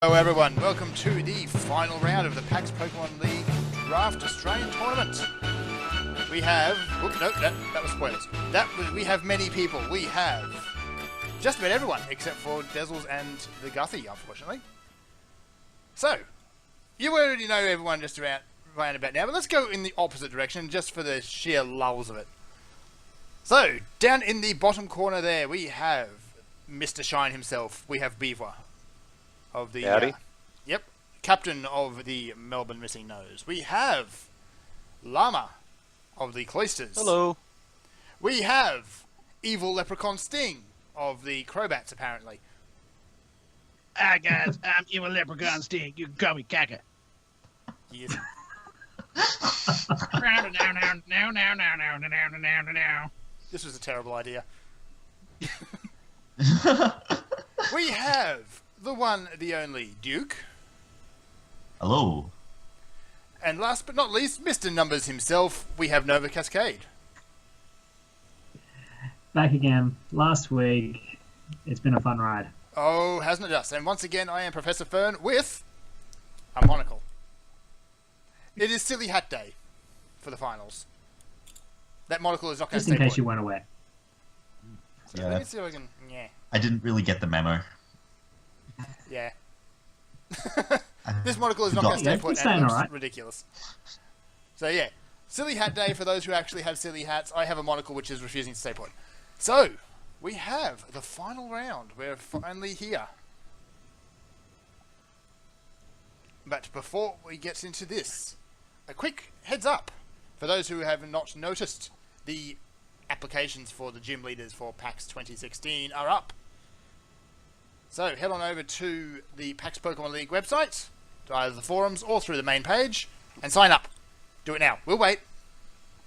Hello everyone, welcome to the final round of the PAX Pokemon League Draft Australian Tournament. We have... that was spoilers. We have many people. We have just about everyone except for Dezzles and the Guthy, unfortunately. So, you already know everyone just around about now, but let's go in the opposite direction just for the sheer lulls of it. So, down in the bottom corner there, we have Mr. Shine himself. We have Beavwa. Of the captain of the Melbourne Missing Nose. We have Llama of the Cloisters. Hello. We have Evil Leprechaun Sting of the Crobats, apparently. Hi guys, I'm Evil Leprechaun Sting. You can call me Kaka. Yes. This was a terrible idea. We have the one, the only Duke. Hello. And last but not least, Mr. Numbers himself, we have Novacascade. Back again. Last week, it's been a fun ride. Oh, hasn't it just? And once again, I am Professor Fern with a monocle. It is Silly Hat Day for the finals. That monocle is not going to Just stay in case put. you weren't aware. So Yeah. let me see if I can... Yeah. I didn't really get the memo. Yeah. This monocle is not going to stay put, and it looks ridiculous. So yeah, Silly Hat Day for those who actually have silly hats. I have a monocle which is refusing to stay put. So, we have the final round. We're finally here. But before we get into this, a quick heads up for those who have not noticed, the applications for the gym leaders for PAX 2016 are up. So head on over to the PAX Pokemon League website, to either the forums or through the main page, and sign up. Do it now. We'll wait.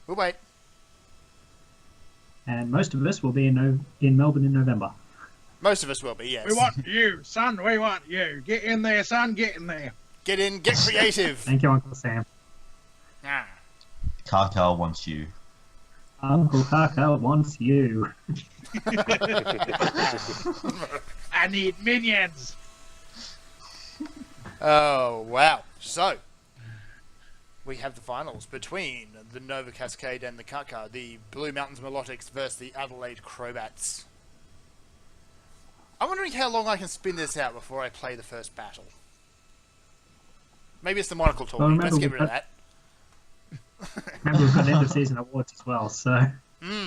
We'll wait. And most of us will be in Melbourne in November. Most of us will be, yes. We want you, son. We want you. Get in there, son. Get in there. Get in, get creative. Thank you, Uncle Sam. Ah. Kaka wants you. Uncle Kaka wants you. I need minions. Oh, wow. So, we have the finals between the Novacascade and the Kaka, the Blue Mountains Melodics versus the Adelaide Crobats. I'm wondering how long I can spin this out before I play the first battle. Maybe it's the monocle talk. Well, Let's get rid of that. Remember, we've got end of season awards as well, so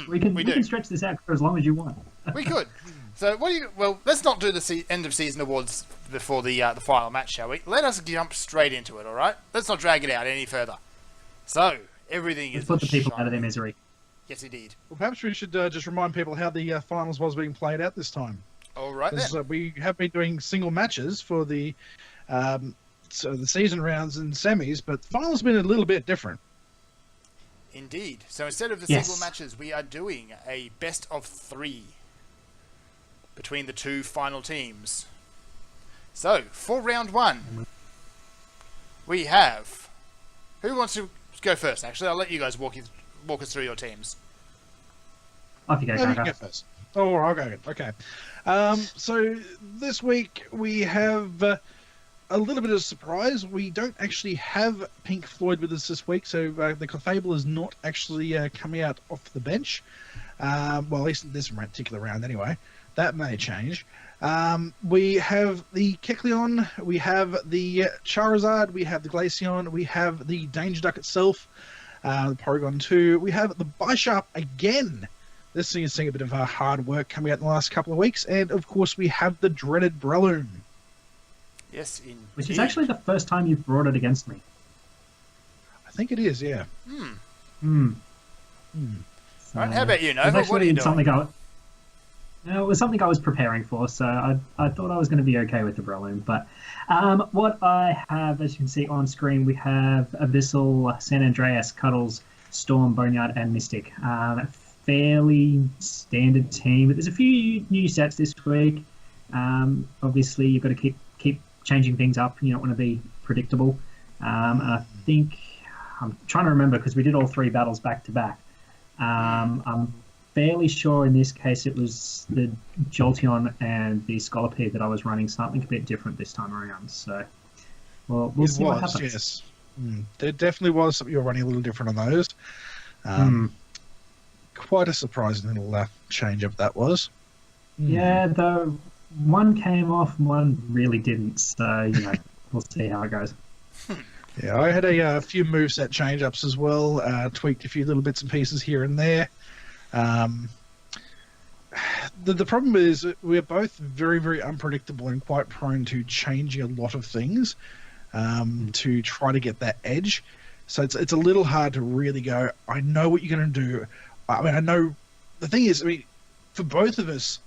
we do. can stretch this out for as long as you want. We could. So, what do you? Well, let's not do the end of season awards before the final match, shall we? Let us jump straight into it. All right. Let's not drag it out any further. So, everything Let's is put the people shiny. out of their misery. Yes, indeed. Well, perhaps we should just remind people how the finals was being played out this time. All right then. We have been doing single matches for the so the season rounds and semis, but the finals have been a little bit different. Indeed. So instead of the Yes. single matches, we are doing a best of 3 between the two final teams. So, for round 1, we have... Who wants to go first, actually? I'll let you guys walk us through your teams. Off you go, You Kaka. go first. Oh, I'll go. Okay. So this week we have a little bit of a surprise. We don't actually have Pink Floyd with us this week, so the Clefable is not actually coming out off the bench. Well, at least in this particular round anyway. That may change. We have the Kecleon, we have the Charizard, we have the Glaceon, we have the Danger Duck itself, the Porygon 2. We have the Bisharp again. This thing is seeing a bit of hard work coming out in the last couple of weeks. And, of course, we have the dreaded Breloom. Yes, indeed. Which is actually the first time you've brought it against me. I think it is, yeah. All right, how about you, Nova? What are you doing? It was something I was preparing for, so I thought I was going to be okay with the Breloom. But what I have, as you can see on screen, we have Abyssal, San Andreas, Cuddles, Storm, Boneyard, and Mystic. Fairly standard team, but there's a few new sets this week. Obviously, you've got to keep changing things up. You don't want to be predictable. And I think I'm trying to remember because we did all 3 battles back to back. I'm fairly sure in this case it was the Jolteon and the Scolipede that I was running something a bit different this time around. So, well, we'll see what happens. Yes. There definitely was something you were running a little different on those. Quite a surprising little change up that was. Yeah, though one came off and one really didn't. So, we'll see how it goes. Yeah, I had a few moveset change-ups as well, tweaked a few little bits and pieces here and there. The problem is that we're both very, very unpredictable and quite prone to changing a lot of things to try to get that edge. So it's a little hard to really go, I know what you're going to do. I mean, I know... The thing is, for both of us,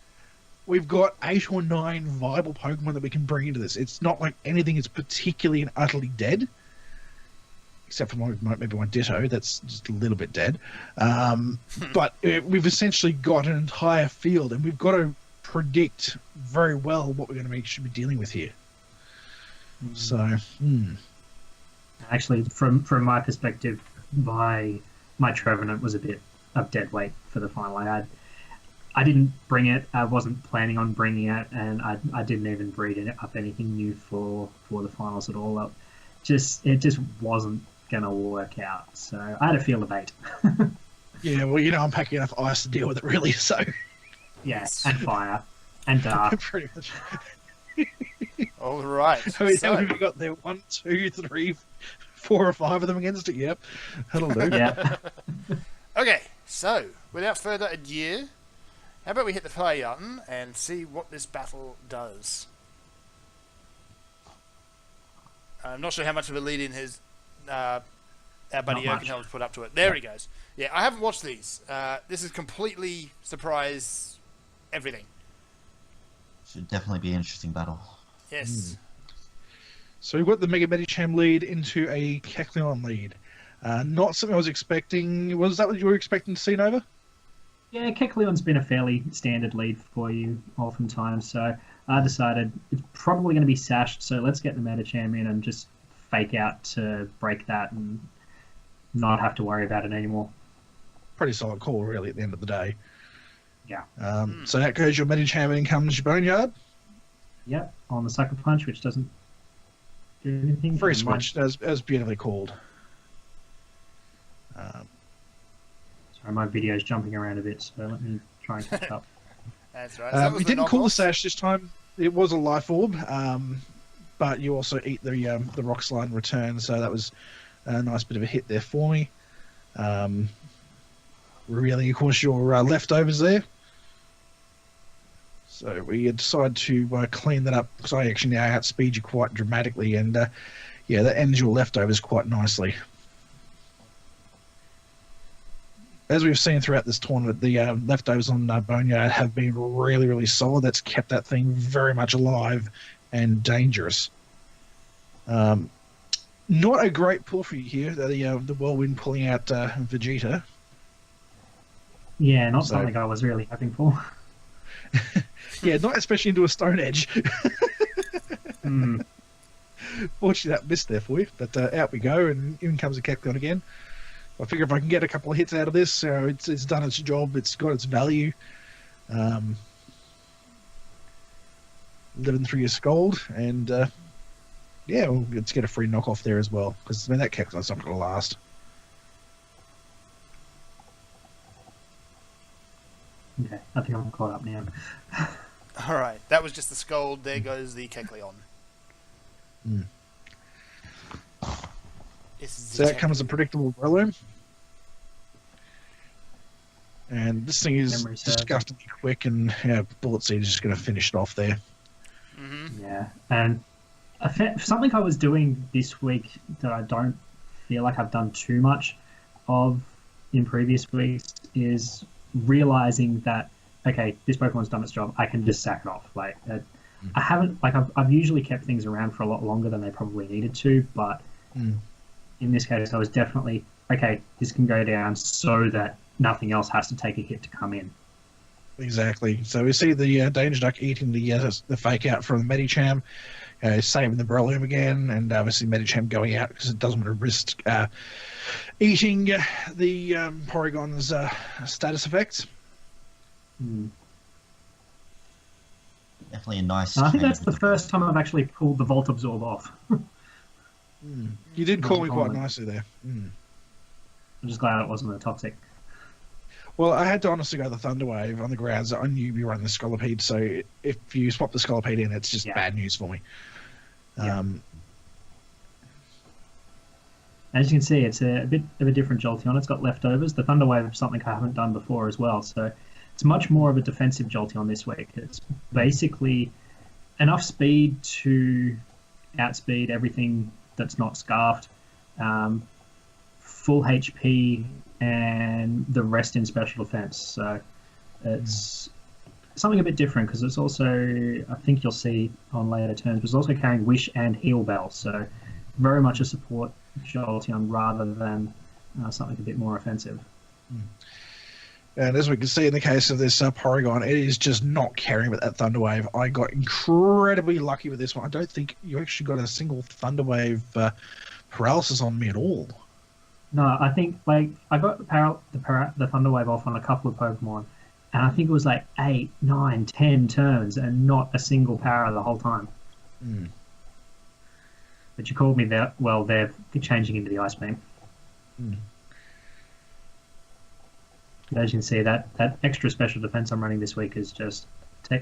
we've got 8 or 9 viable Pokemon that we can bring into this. It's not like anything is particularly and utterly dead. Except for maybe one Ditto, that's just a little bit dead. But we've essentially got an entire field, and we've got to predict very well what we're going to should be dealing with here. So, Actually, from my perspective, my Trevenant was a bit of dead weight for the final. I didn't bring it. I wasn't planning on bringing it, and I didn't even breed it up anything new for the finals at all. It just wasn't gonna work out. So I had a field of 8. Yeah, well, I'm packing enough ice to deal with it, really. So yes, and fire and dark. Pretty much. All right. How many we got there? 1, 2, 3, 4 or 5 of them against it. Yep, that'll do. Yeah. Okay, so without further ado, how about we hit the play button and see what this battle does? I'm not sure how much of a lead-in his our buddy Oakenhelm's put up to it. There he goes. Yeah, I haven't watched these. This is completely surprise everything. Should definitely be an interesting battle. Yes. So we've got the Mega Medicham lead into a Kecleon lead. Not something I was expecting. Was that what you were expecting to see, Nova? Yeah, Kecleon's been a fairly standard lead for you oftentimes, so I decided it's probably going to be sashed, so let's get the Medicham in and just fake out to break that and not have to worry about it anymore. Pretty solid call, really, at the end of the day. Yeah. So out goes your Medicham, in comes your Boneyard. Yep, on the Sucker Punch, which doesn't do anything. Very switched, as beautifully called. Sorry, my video's jumping around a bit, so let me try and catch up. That's right. So you didn't call the sash this time. It was a life orb, but you also eat the rock slide in return, so that was a nice bit of a hit there for me. Revealing, of course, your leftovers there. So we decide to clean that up, because I actually now outspeed you quite dramatically, and yeah, that ends your leftovers quite nicely. As we've seen throughout this tournament, the leftovers on Boneyard have been really, really solid. That's kept that thing very much alive and dangerous. Not a great pull for you here, the Whirlwind pulling out Vegeta. Yeah, not something I was really hoping for. Yeah, not especially into a Stone Edge. Fortunately, that missed there for you, but out we go, and in comes a Kecleon again. I figure if I can get a couple of hits out of this, it's done its job, it's got its value. Living through your Scold, and yeah, let's get a free knockoff there as well, because that Kecleon's not going to last. Okay, I think I'm caught up now. All right, that was just the Scold. There goes the Kecleon. So that comes a predictable Breloom. And this thing is disgustingly quick, and Bullet Seed is just going to finish it off there. Yeah, and something I was doing this week that I don't feel like I've done too much of in previous weeks is realizing that, okay, this Pokemon's done its job, I can just sack it off. Like, I haven't, like, I've usually kept things around for a lot longer than they probably needed to, but in this case, I was definitely, okay, this can go down so that nothing else has to take a hit to come in. Exactly. So we see the Danger Duck eating the fake out from the Medicham, saving the Breloom again, and obviously Medicham going out because it doesn't want to risk eating the Porygon's status effects. Hmm. Definitely a nice. I think change that's the with first time I've actually pulled the Volt Absorb off. You did call me quite Normally. nicely there. I'm just glad it wasn't a toxic. Well, I had to honestly go the Thunderwave on the grounds that I knew we were running the Scolipede, so if you swap the Scolipede in, it's just bad news for me. Yeah. As you can see, it's a bit of a different Jolteon. It's got leftovers. The Thunderwave is something I haven't done before as well, so it's much more of a defensive Jolteon this week. It's basically enough speed to outspeed everything that's not scarfed, full HP, and the rest in special defense. So it's something a bit different because it's also, I think you'll see on later turns, but it's also carrying Wish and Heal Bell. So very much a support Jolteon rather than something a bit more offensive. And as we can see in the case of this Porygon, it is just not carrying with that Thunderwave. I got incredibly lucky with this one. I don't think you actually got a single Thunderwave paralysis on me at all. No, I think like I got the Thunderwave off on a couple of Pokemon, and I think it was like 8, 9, 10 turns, and not a single para the whole time. But you called me there. Well, they're changing into the Ice Beam. As you can see, that extra special defense I'm running this week is just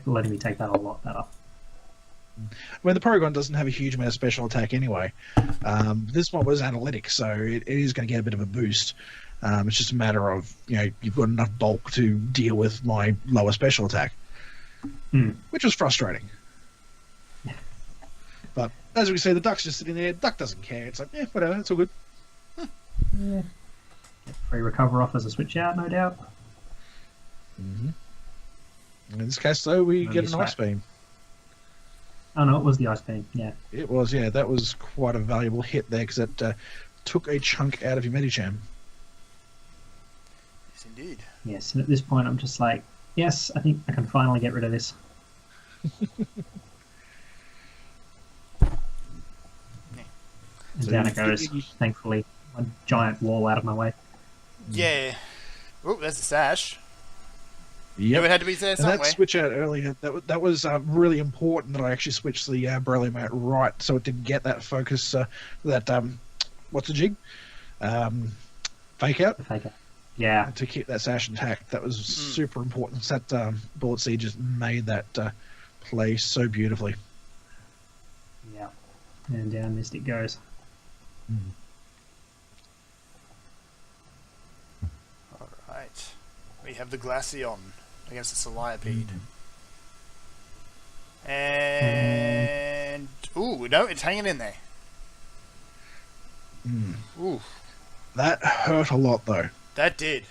letting me take that a lot better. I mean, the Porygon doesn't have a huge amount of special attack anyway. This one was analytic, so it is going to get a bit of a boost. It's just a matter of, you've got enough bulk to deal with my lower special attack, which was frustrating. But as we see, the Duck's just sitting there. Duck doesn't care. It's like, whatever, it's all good. Yeah. Get free recover off as a switch out, no doubt. In this case, though, we get an Ice Beam. Oh no, it was the Ice Beam, yeah. It was, yeah. That was quite a valuable hit there because it took a chunk out of your Medicham. Yes, indeed. Yes, and at this point I'm just like, yes, I think I can finally get rid of this. And So down it goes, thankfully. A giant wall out of my way. Yeah. Oh, there's a sash. Yep. It had to be there And somewhere. that switch out earlier, that was really important that I actually switched the Beryllium out right so it didn't get that focus, what's the jig? Fake out? The fake out. Yeah. To keep that sash intact. That was super important. That Bullet Seed just made that play so beautifully. Yeah. And down Mystic goes. Alright. We have the Glaceon against the Calliope. And... Ooh, no, it's hanging in there. Ooh. That hurt a lot, though. That did.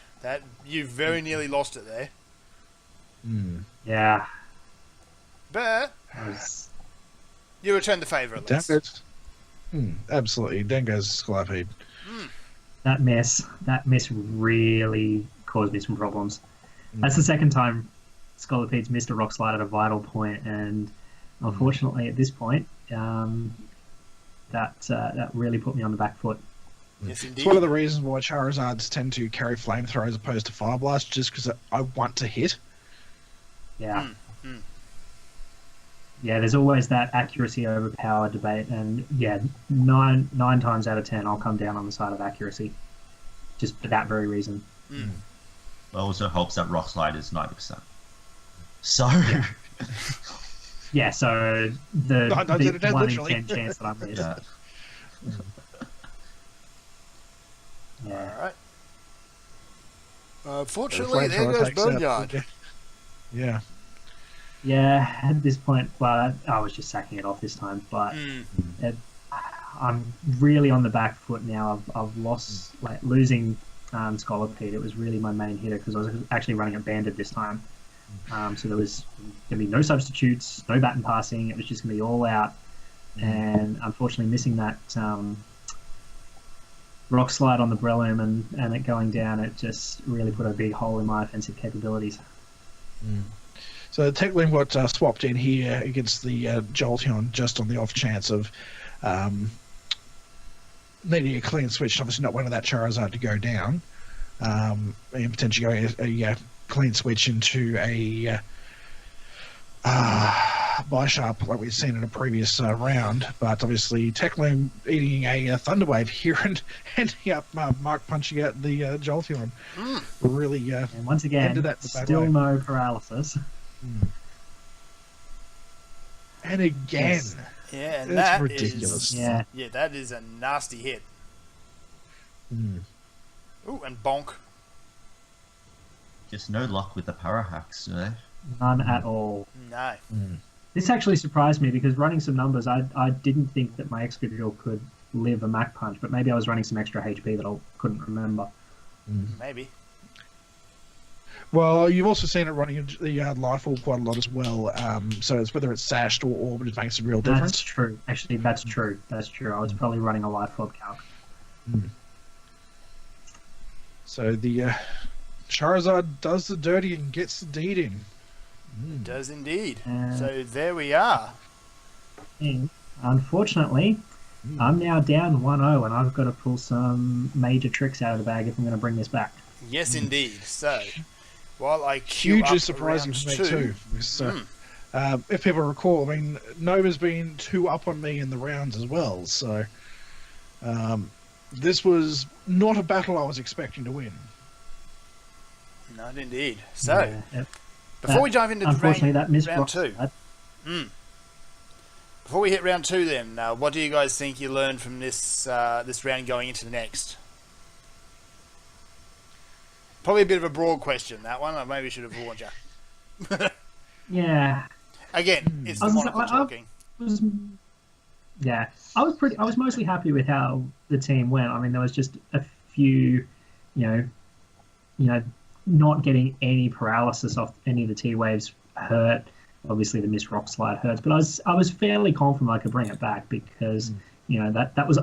You very nearly lost it there. Yeah. But you returned the favour at least. Dango's, absolutely. Dango's Scolipede. That miss really caused me some problems. That's the second time Scolipede's missed a Rock Slide at a vital point, and unfortunately at this point, that really put me on the back foot. Yes, indeed. It's one of the reasons why Charizards tend to carry Flamethrower as opposed to Fire Blast, just because I want to hit. Yeah. Yeah, there's always that accuracy overpower debate, and yeah, nine times out of 10, I'll come down on the side of accuracy, just for that very reason. It also helps that Rock Slide is 90%. So... Yeah, so the 9 times out of 10, 1 in literally. 10 chance that I miss. Alright. Fortunately, there goes Boneyard. Yeah. Yeah, at this point, well, I was just sacking it off this time, but I'm really on the back foot now. I've lost, losing Scolipede. It was really my main hitter because I was actually running it banded this time. So there was going to be no substitutes, no baton passing. It was just going to be all out. And unfortunately, missing that Rock Slide on the Breloom and it going down, it just really put a big hole in my offensive capabilities. So technically what swapped in here against the Jolteon just on the off chance of needing a clean switch, obviously not wanting that Charizard to go down, and potentially going a clean switch into a buy sharp like we've seen in a previous round, but obviously Techloom eating a Thunderwave here and ending up Mark punching out the Jolteon. Really, and once again, ended that the bad still way. no paralysis. And again, Yes. Yeah, and That's that ridiculous. is- Yeah. yeah, that is a nasty hit. Mm. Ooh, and bonk. Just no luck with the para hacks, you know? None at all. No. This actually surprised me because running some numbers, I didn't think that my Excadrill could live a Mach Punch, but maybe I was running some extra HP that I couldn't remember. Maybe. Well, you've also seen it running the Lightfall quite a lot as well. So it's whether it's sashed or orb, it makes a real That's difference. true. Actually, that's true. That's true. I was probably running a Light Fob calc. So the Charizard does the dirty and gets the deed in. It does indeed. And- So there we are. And unfortunately, I'm now down 1-0, and I've got to pull some major tricks out of the bag if I'm going to bring this back. Yes, indeed. So, while I queue Hugely up surprising round for me two, too. Because, if people recall, I mean, Nova's been 2 up on me in the rounds as well. So this was not a battle I was expecting to win. not indeed. So, Yeah. before we dive into Unfortunately, that missed round rock two, slide. before we hit round two, then, what do you guys think you learned from this this round going into the next? Probably a bit of a broad question, that one. I maybe should have warned you. Yeah. Again, it's I the was- monocle I- talking. Yeah, I was mostly happy with how the team went. I mean, there was just a few, you know, not getting any paralysis off any of the T waves hurt. Obviously, the missed rock slide hurts, but I was fairly confident I could bring it back because that was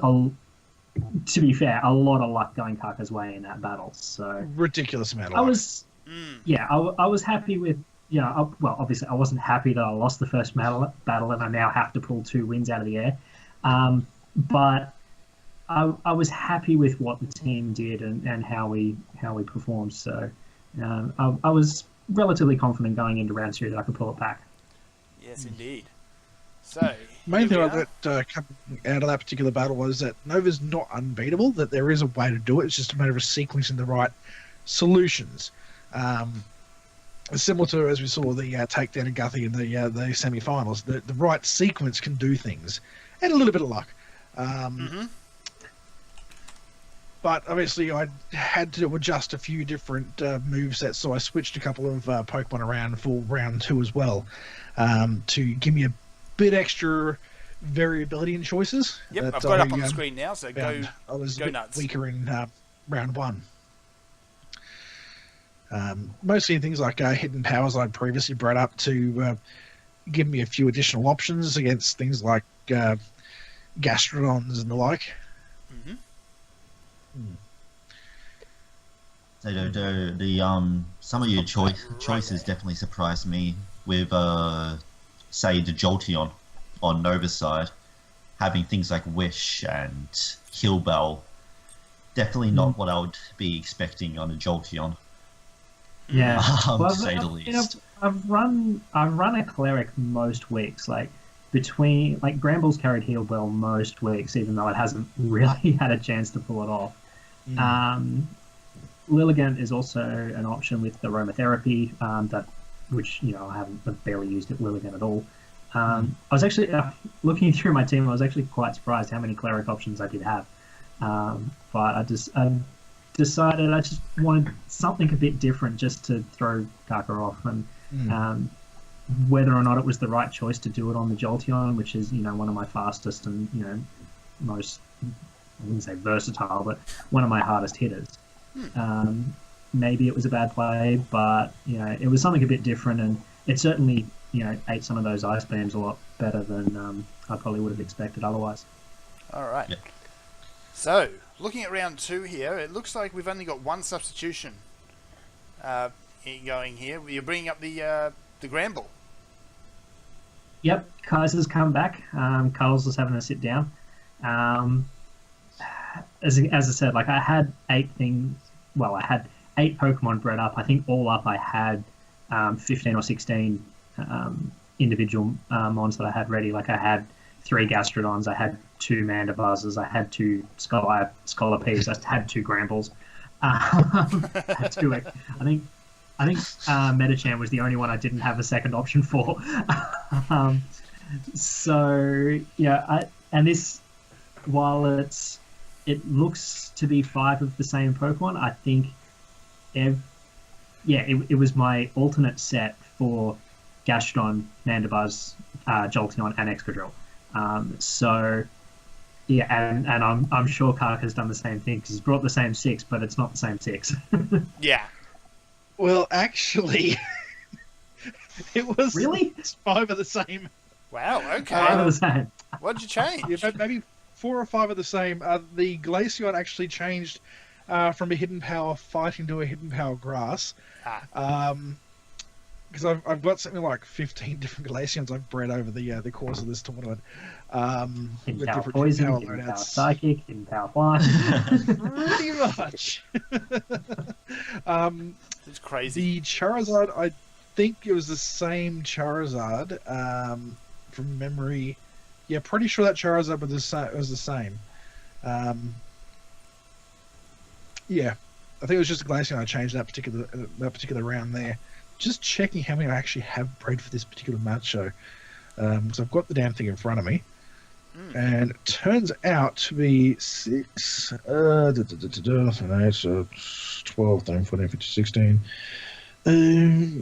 to be fair, a lot of luck going Kaka's way in that battle. So Ridiculous amount of I luck. was, I was happy with. Well, obviously, I wasn't happy that I lost the first battle and I now have to pull 2 wins out of the air. But I was happy with what the team did and how we performed. So I was relatively confident going into round 2 that I could pull it back. Yes, indeed. So, Main here thing we I are. got coming out of that particular battle was that Nova's not unbeatable, that there is a way to do it. It's just a matter of sequencing the right solutions. Similar to, as we saw, the takedown of Guthrie in the semi-finals, the right sequence can do things. And a little bit of luck. But obviously I had to adjust a few different move sets, so I switched a couple of Pokemon around for round 2 as well, to give me a bit extra variability in choices. Yep, that I've got it up on I, the screen now, so go. found I was go a bit nuts. weaker in round 1. Mostly things like hidden powers I'd previously brought up to give me a few additional options against things like Gastrodons and the like. So the some of your choices definitely surprised me with say the Jolteon on Nova's side, having things like Wish and Heal Bell. Definitely not what I would be expecting on a Jolteon. Yeah, To say the least. I've run a cleric most weeks. Like Gramble's carried Heal Bell most weeks, even though it hasn't really had a chance to pull it off. Lilligant is also an option with the aromatherapy, which I've barely used at Lilligant at all. I was actually looking through my team. I was actually quite surprised how many cleric options I did have. But I decided I just wanted something a bit different just to throw Kaka off, and whether or not it was the right choice to do it on the Jolteon, which is one of my fastest and most, I wouldn't say versatile, but one of my hardest hitters. Maybe it was a bad play, but it was something a bit different, and it certainly ate some of those ice beams a lot better than I probably would have expected otherwise. All right. Yep. So, looking at round 2 here, it looks like we've only got one substitution going here. You're bringing up the Gramble. Yep, Kaiser's come back. Carl's just having a sit down. As I said, I had 8 8 Pokemon bred up. I think all up I had 15 or 16 individual mons that I had ready. Like I had 3 Gastrodons, I had 2 Mandabuzzes, I had 2 Scolipes, I had 2 Grambles. I had 2. I think Metachan was the only one I didn't have a second option for. So yeah, and this, while it looks to be 5 of the same Pokemon, I think it was my alternate set for Gastrodon, Mandibuzz, Jolteon, and Excadrill. So yeah, and I'm sure Kaka's done the same thing because he's brought the same 6, but it's not the same 6. Yeah. Well, actually, it was really 5 of the same. Wow. Okay. 5 of the same. What did you change? Yeah, maybe 4 or 5 of the same. The Glaceon actually changed from a hidden power fighting to a hidden power grass. Because I've got something like 15 different Glaceons I've bred over the course of this tournament. Hidden with power different poison, power hidden power loadouts. psychic, hidden power fly. Pretty much. It's crazy. The Charizard, I think it was the same Charizard from memory. Yeah, pretty sure that Charizard was the same. Yeah, I think it was just a Glaceon I changed that particular round there. Just checking how many I actually have bred for this particular match show. Because I've got the damn thing in front of me. And it turns out to be 6, 8, 12, 13, 14, 15, 16.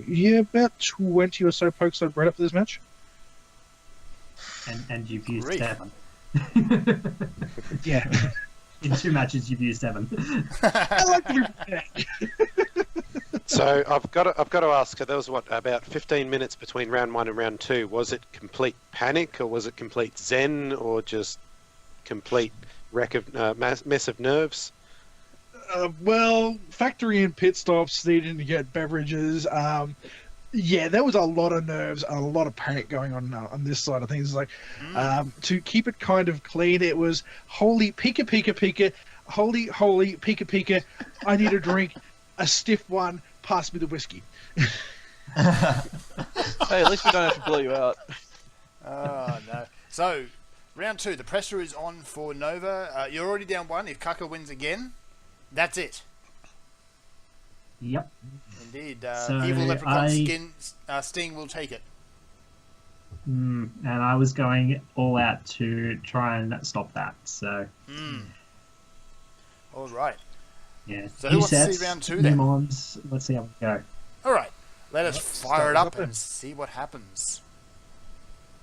Yeah, about 20 or so pokes I've bred up for this match. And you've used Great. 7. Yeah. In 2 matches, you've used 7. I like to be prepared. So I've got to ask. There was about 15 minutes between round 1 and round 2. Was it complete panic, or was it complete zen, or just complete wreck of mess of nerves? Well, factory in pit stops, needing to get beverages. Yeah, there was a lot of nerves and a lot of panic going on this side of things. Like, to keep it kind of clean, it was holy pika pika pika, holy pika pika. I need a drink, a stiff one. Pass me the whiskey. Hey, at least we don't have to blow you out. Oh, no. So, round 2, the pressure is on for Nova. You're already down 1. If Kaka wins again, that's it. Yep. Indeed. So Evil Leprechaun Sting will take it. And I was going all out to try and stop that. So, All right. yeah. So who wants to see round 2 then? Mons. Let's see how we go. All right. Let us fire it start up then. and see what happens.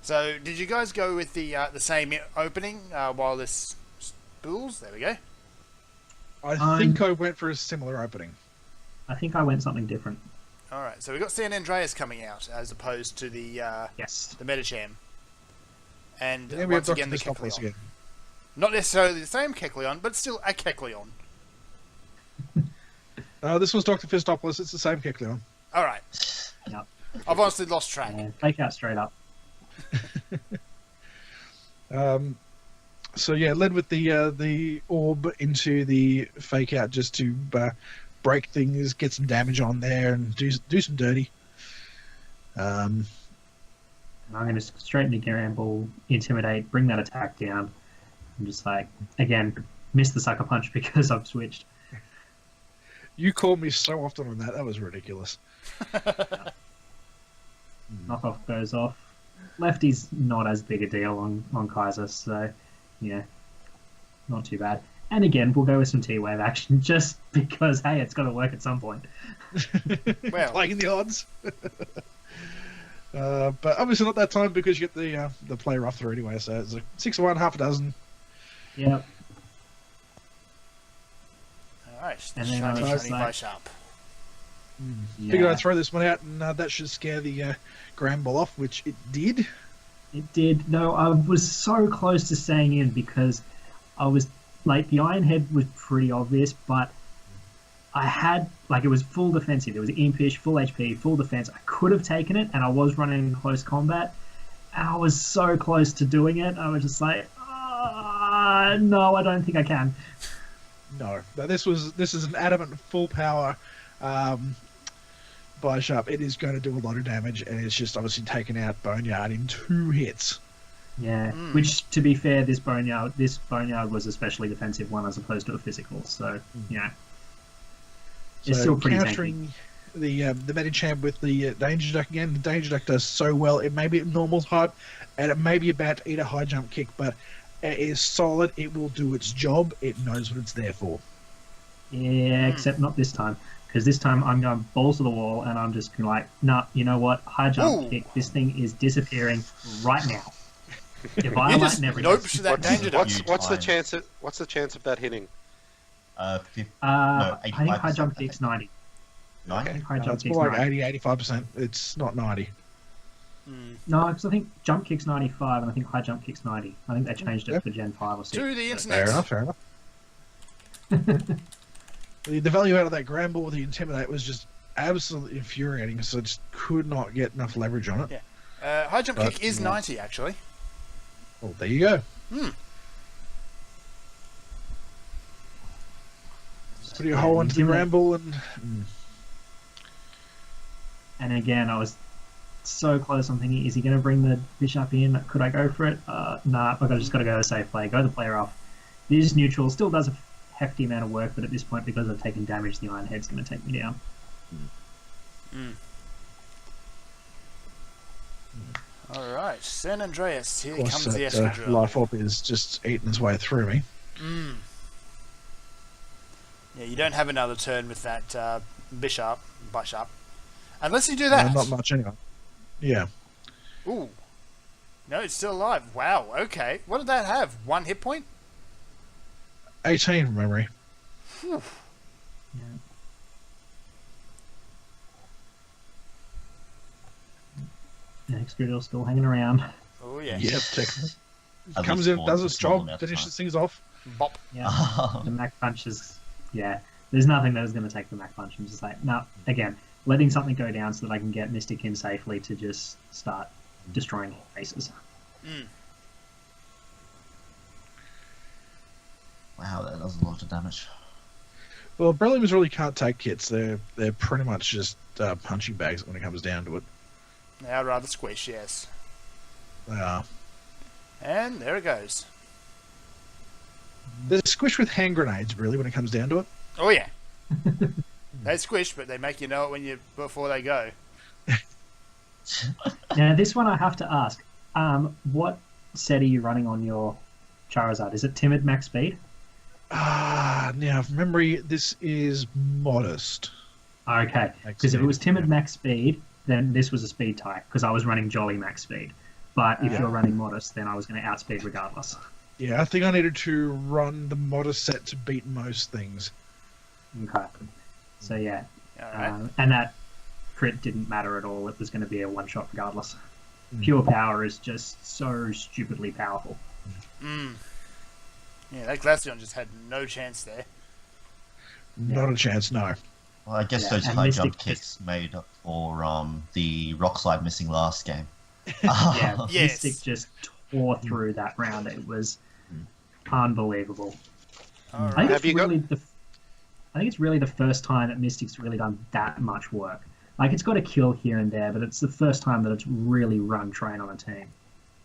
So, did you guys go with the same opening while this spools? There we go. I think I went for a similar opening. I think I went something different. All right. So we got San Andreas coming out as opposed to the Yes. Metacham, and Then we have once Dr. again the Fistopoulos Kecleon. again. Not necessarily the same Kecleon, but still a Kecleon. This was Dr. Fistopoulos. It's the same Kecleon. All right. Yep. I've honestly lost track. Fake out straight up. So yeah, led with the orb into the fake out just to break things, get some damage on there, and do some dirty. And I'm going to straight into Gamble, intimidate, bring that attack down. I'm just like, again, miss the sucker punch because I've switched. You called me so often on that. That was ridiculous. Knockoff goes off. Lefty's not as big a deal on Kaiser, so yeah, not too bad. And again, we'll go with some T-Wave action just because, hey, it's got to work at some point. Well, Playing the odds. But obviously not that time because you get the play rough through anyway. So it's like 6 of 1, half a dozen. Yep. all right. And then I was Shiny like- by Sharp. Figured I'd throw this one out, and that should scare the Gramble off, which it did. It did. No, I was so close to staying in because I was like, the Iron Head was pretty obvious, but I had, like, it was full defensive. It was impish, full HP, full defense. I could have taken it, and I was running in close combat, and I was so close to doing it. I was just like, no, I don't think I can. No, this is an adamant full power by Sharp, it is going to do a lot of damage, and it's just obviously taken out Boneyard in 2 hits. Yeah, which, to be fair, this Boneyard was a specially defensive one as opposed to a physical, so, yeah. It's still pretty countering tanky. The Medicham with the Danger Duck again. The Danger Duck does so well. It may be at normal type, and it may be about to eat a high jump kick, but it is solid. It will do its job. It knows what it's there for. Yeah, except not this time. Because this time I'm going balls to the wall, and I'm just like, nah, you know what? High jump kick. This thing is disappearing right now. If I just nopes to that Danger Duck. What's the chance of that hitting? I think high jump kick's 90. 90? I think high jump It's kick's more like 90. 80-85%. It's not 90. No, because I think jump kick's 95, and I think high jump kick's 90. I think they changed it for Gen 5 or 6. To the internet. Fair enough. The value out of that Grand Ball with the Intimidate was just absolutely infuriating, so I just could not get enough leverage on it. Yeah. High jump kick is 90, actually. Well, there you go. Put your hole into the Grand Ball and... And again, I was so close. I'm thinking, is he going to bring the Bishop in? Could I go for it? Nah, I just got to go safe play. Go the player off. It is neutral. Still does a hefty amount of work, but at this point, because I've taken damage, the Iron Head's going to take me down. All right, San Andreas. Here Of comes course, the that Escadrille. Life Orb is just eating its way through me. Yeah, you don't have another turn with that Bishop. Unless you do that. Not much anyway. Yeah. Ooh. No, it's still alive. Wow, okay. What did that have? 1 hit point? 18 from memory. Whew. The Escadrille's still hanging around. Oh, yeah. Yep, technically. At Comes least in, for does a its small job, amount of finishes time. things off. Bop. Yeah. The Mac Punch is... Yeah. There's nothing that is going to take the Mac Punch. I'm just like, no. Again, letting something go down so that I can get Mystic in safely to just start destroying faces. Wow, that does a lot of damage. Well, Brilliums really can't take hits. They're pretty much just punching bags when it comes down to it. They are rather squish, yes. They are. And there it goes. They're squished with hand grenades, really, when it comes down to it. Oh, yeah. They squish, but they make you know it before they go. Now, this one I have to ask. What set are you running on your Charizard? Is it Timid Max Speed? Now, from memory, this is modest. Okay, because if it was Timid Max Speed, then this was a speed type, because I was running Jolly Max Speed. But if you're running Modest, then I was going to outspeed regardless. Yeah, I think I needed to run the modest set to beat most things. Okay. So, yeah. All right. And that crit didn't matter at all. It was going to be a one-shot regardless. Pure power is just so stupidly powerful. Yeah, that Glaceon just had no chance there. Not a chance, no. Well, I guess those high jump kicks made up for the rock slide missing last game. Yeah, Yes. Mystic just tore through that round. It was unbelievable. All I right. think Have you I think it's really the first time that Mystic's really done that much work. Like, it's got a kill here and there, but it's the first time that it's really run train on a team.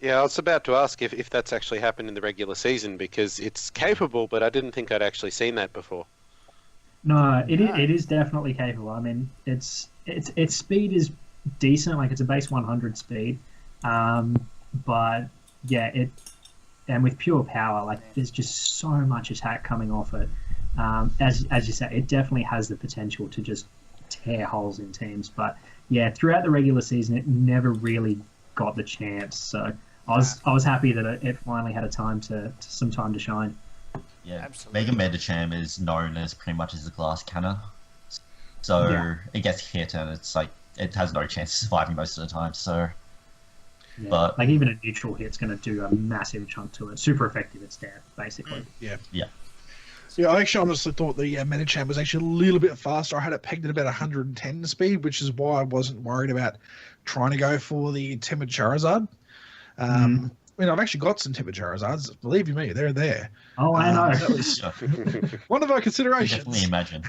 Yeah, I was about to ask if that's actually happened in the regular season, because it's capable, but I didn't think I'd actually seen that before. No, it is definitely capable. I mean, its speed is decent, like it's a base 100 speed, but yeah, and with pure power, like there's just so much attack coming off it. As you say, it definitely has the potential to just tear holes in teams. But yeah, throughout the regular season, it never really got the chance. So I was happy that it finally had some time to shine. Yeah, Absolutely. Mega Medicham is known as pretty much as a glass cannon. So it gets hit and it's like it has no chance of surviving most of the time. So, Yeah. but Like even a neutral hit's going to do a massive chunk to it. Super effective, it's dead, basically. Yeah. Yeah. Yeah, I actually honestly thought the Medicham was actually a little bit faster. I had it pegged at about 110 speed, which is why I wasn't worried about trying to go for the Timid Charizard. I mean, I've actually got some Timid Charizards. Believe you me, they're there. Oh, I know. That was one of our I considerations. definitely imagine.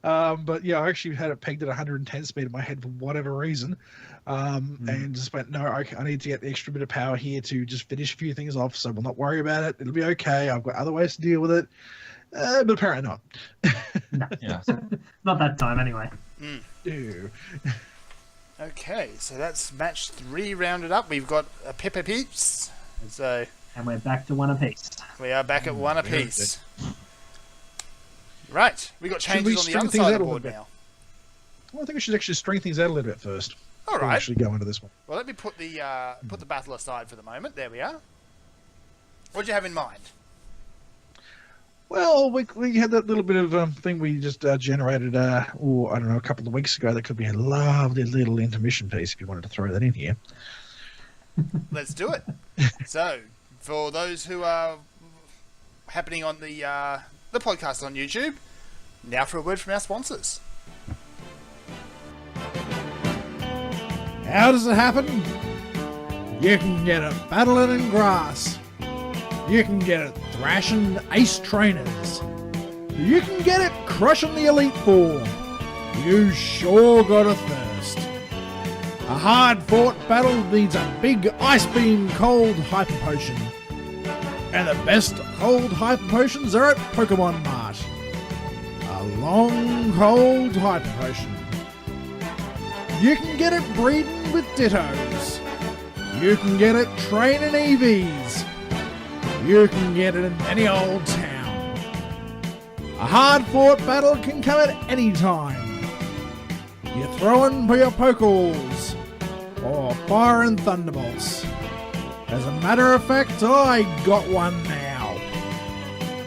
But yeah, I actually had it pegged at 110 speed in my head for whatever reason. And just went, no, I need to get the extra bit of power here to just finish a few things off, so we'll not worry about it. It'll be okay. I've got other ways to deal with it. But apparently not. No. Yeah. Not that time, anyway. Ew. Okay, so that's match 3 rounded up. We've got a Pippa Peeps. So And we're back to one apiece. we are back at 1 apiece. Right, we got Should we changes on the string other things side out of a the little board bit? now. Well, I think we should actually string things out a little bit first. All Before we right. actually go into this one. Well, let me put the battle aside for the moment. There we are. What do you have in mind? Well, we had that little bit of thing we just generated, or I don't know, a couple of weeks ago. That could be a lovely little intermission piece if you wanted to throw that in here. Let's do it. So, for those who are happening on the podcast on YouTube, now for a word from our sponsors. How does it happen? You can get it battling in grass. You can get it thrashing ace trainers. You can get it crushing the Elite Four. You sure got a thirst. A hard-fought battle needs a big ice beam cold hyper potion. And the best cold hyper potions are at Pokemon Mart. A long cold hyper potion. You can get it breeding with Dittos. You can get it training EVs. You can get it in any old town. A hard-fought battle can come at any time. You're throwing for your Pokeballs or firing Thunderbolts. As a matter of fact, I got one now.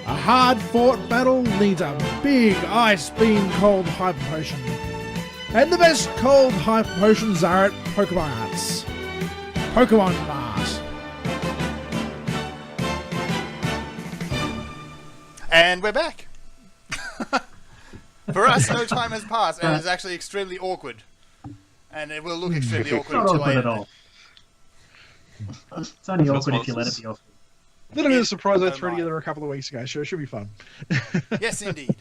A hard-fought battle needs a big ice beam cold hyper potion. And the best cold hyper potions are at Pokemon Arts. Pokemon Mart. And we're back. For us, no time has passed, and it's actually extremely awkward. And it will look extremely awkward Not until awkward I at all. It's only awkward if you let it be awkward. A little bit of surprise I Oh threw my. together a couple of weeks ago, so it should be fun. Yes, indeed.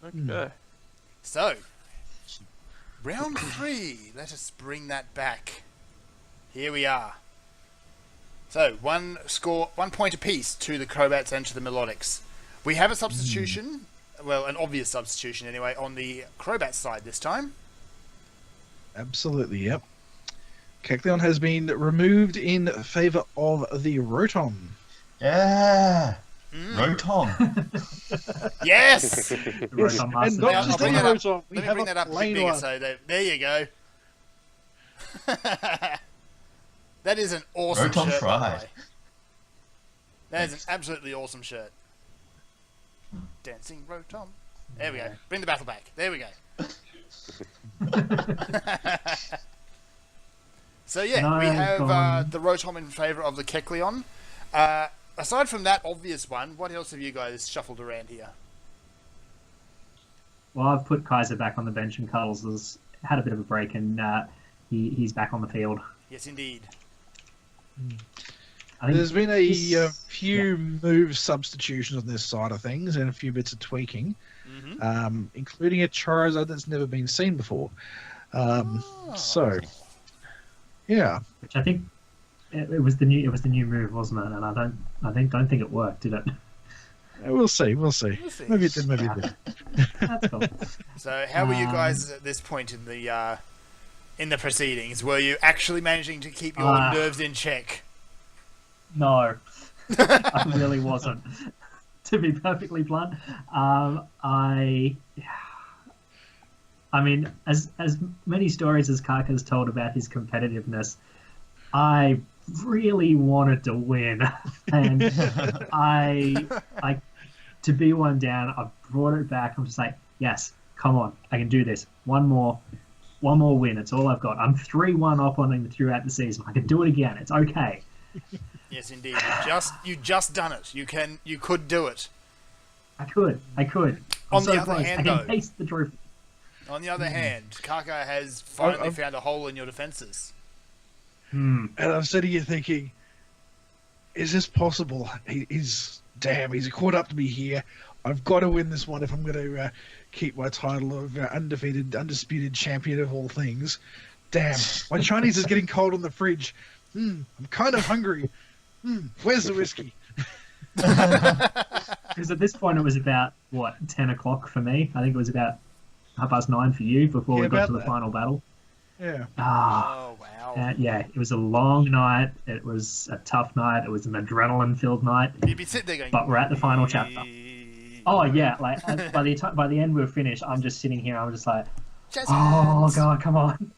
Okay. So, round 3. Let us bring that back. Here we are. So, 1 point apiece to the Crobats and to the Melodics. We have a substitution, well, an obvious substitution anyway, on the Crobat side this time. Absolutely, yep. Kecleon has been removed in favour of the Rotom. Yeah. Rotom. Yes! The Rotom Master And not Now, down just I'll any bring that up. Rotom, we Let me have bring a that up a bit plain bigger, one. so there you go. That is an awesome Rotom shirt, by the tried. way. That is an absolutely awesome shirt. Dancing Rotom. There we go. Bring the battle back. There we go. So yeah, No, we have go on. the Rotom in favour of the Kecleon. Aside from that obvious one, what else have you guys shuffled around here? Well, I've put Kaiser back on the bench, and Cuddles has had a bit of a break, and he's back on the field. Yes, indeed. I think There's been a this- few move substitutions on this side of things and a few bits of tweaking, including a Charizard that's never been seen before. So, yeah. which I think it was the new move, wasn't it? And I don't think it worked, did it? We'll see. We'll see. We'll see. Maybe it did. Maybe it didn't. That's cool. So how were you guys at this point in the proceedings? Were you actually managing to keep your nerves in check? No, I really wasn't. To be perfectly blunt, I mean, as many stories as Kaka's told about his competitiveness, I really wanted to win, and I to be one down. I brought it back. I'm just like, yes, come on, I can do this. One more win. It's all I've got. I'm 3-1 up on him throughout the season. I can do it again. It's okay. Yes, indeed. You just done it. You could do it. I could. On the other hand, I can though- taste the trophy. On the other hand, Kaka has finally I've- found a hole in your defences. Hmm. And I'm sitting here thinking, is this possible? He's caught up to me here. I've got to win this one if I'm going to keep my title of undisputed champion of all things. Damn, my Chinese is getting cold on the fridge. I'm kind of hungry. Where's the whiskey? Because at this point it was about, 10 o'clock for me. I think it was about 9:30 for you before we got to the final battle. Yeah. Oh, wow. Yeah, it was a long night. It was a tough night. It was an adrenaline-filled night. You'd be sitting there going... But we're at the final chapter. Oh, yeah. Like, by the end we were finished, I'm just sitting here. I'm just like, oh, God, come on.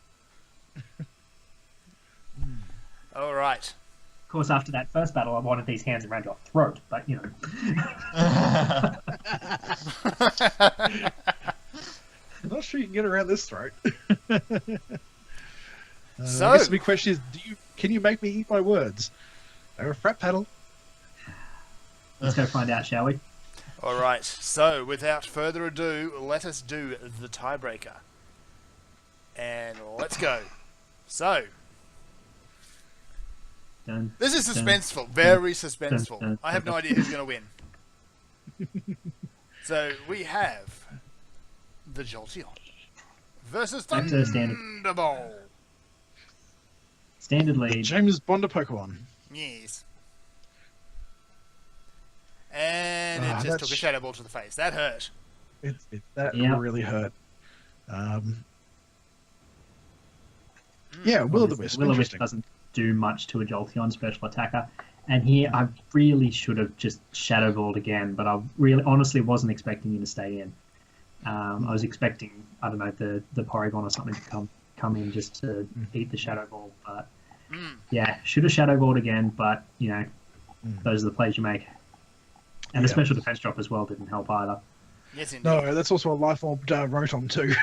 All right. Of course, after that first battle, I wanted these hands around your throat, but, you know. I'm not sure you can get around this throat. So, I guess the big question is, can you make me eat my words? They're a frat paddle. Let's go find out, shall we? all right. So, without further ado, let us do the tiebreaker. And let's go. So, Dun, this is dun, suspenseful. Very suspenseful. dun, I have no idea who's going to win. So, we have the Jolteon versus Back to the standard. Thunderball. Standard lead. James Bond of Pokemon. Yes. And it just that took a Shadow Ball to the face. That hurt. That Yep. really hurt. Yeah, Will-O-the-Wisp. Will-O-Wisp Interesting. doesn't do much to a Jolteon special attacker. And here, I really should have just Shadow Balled again, but I really honestly wasn't expecting you to stay in. I was expecting, I don't know, the Porygon or something to come in just to eat the Shadow Ball. But yeah, should have Shadow Balled again, but, you know, those are the plays you make. And the special defense drop as well didn't help either. Yes, indeed. No, that's also a life orb Rotom too.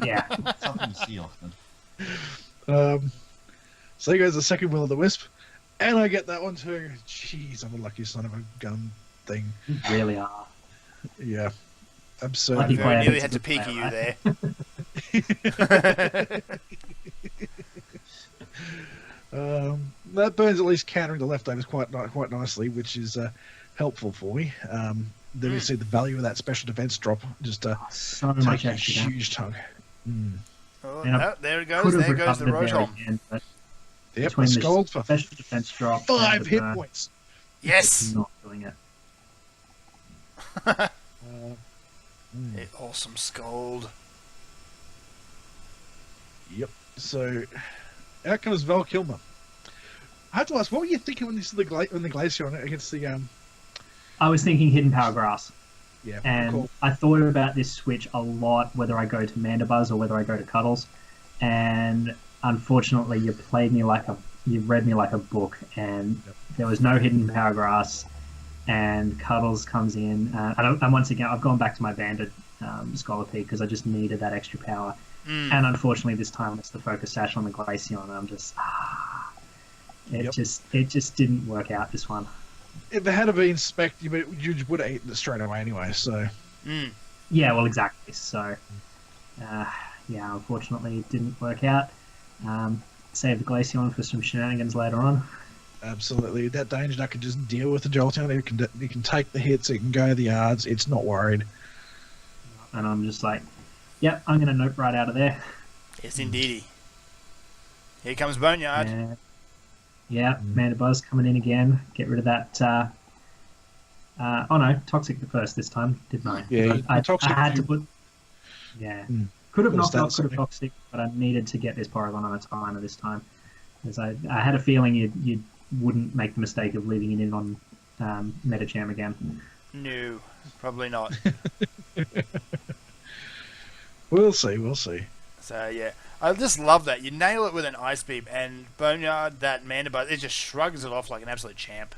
Yeah. Something you see often. So there goes the second Will-O-the-Wisp. And I get that one too. Jeez, I'm a lucky son of a gun thing. You really are. Yeah. Absurd. Lucky Very player, nearly that's had to a good peek player, you right? there. That burns at least countering the leftovers quite nicely, which is helpful for me. Then we see the value of that special defense drop. Just So take much a extra damage. huge chunk. Oh, And I no, there it goes. Could have There goes the recovered there Rotom. again, but Yep, between a the Scald for special defense drop 5 and the hit burn, points. Yes! not doing it. Awesome Scold. Yep. So, out comes Val Kilmer. I have to ask, what were you thinking when you saw the Glaceon on it against the I was thinking Hidden Power Grass. Yeah, And cool. I thought about this switch a lot, whether I go to Mandibuzz or whether I go to Cuddles. And unfortunately, you read me like a book, and there was no Hidden Power Grass. And Cuddles comes in, and once again, I've gone back to my Banded Scolipede because I just needed that extra power. And unfortunately, this time it's the Focus Sash on the Glaceon. And I'm just, it just didn't work out this one. If it had been Spec, you would have eaten it straight away anyway, so... Yeah, well, exactly. So, yeah, unfortunately, it didn't work out. Save the Glaceon for some shenanigans later on. Absolutely. That Danger Duck can just deal with the Jolteon. It can take the hits, it can go the yards, it's not worried. And I'm just like, yep, I'm going to nope right out of there. Yes, indeedy. Here comes Boneyard. And, yeah, Mandibuzz coming in again. Get rid of that. Oh no, Toxic first this time, didn't I? Yeah, I Toxic had to put. Yeah, could have knocked off, could have something. Toxic, but I needed to get this Porygon on a timer this time, because I had a feeling you wouldn't make the mistake of leaving it in on Metacham again. No, probably not. We'll see. So, yeah. I just love that. You nail it with an Ice Beam, and Boneyard, that Mandibuzz, it just shrugs it off like an absolute champ.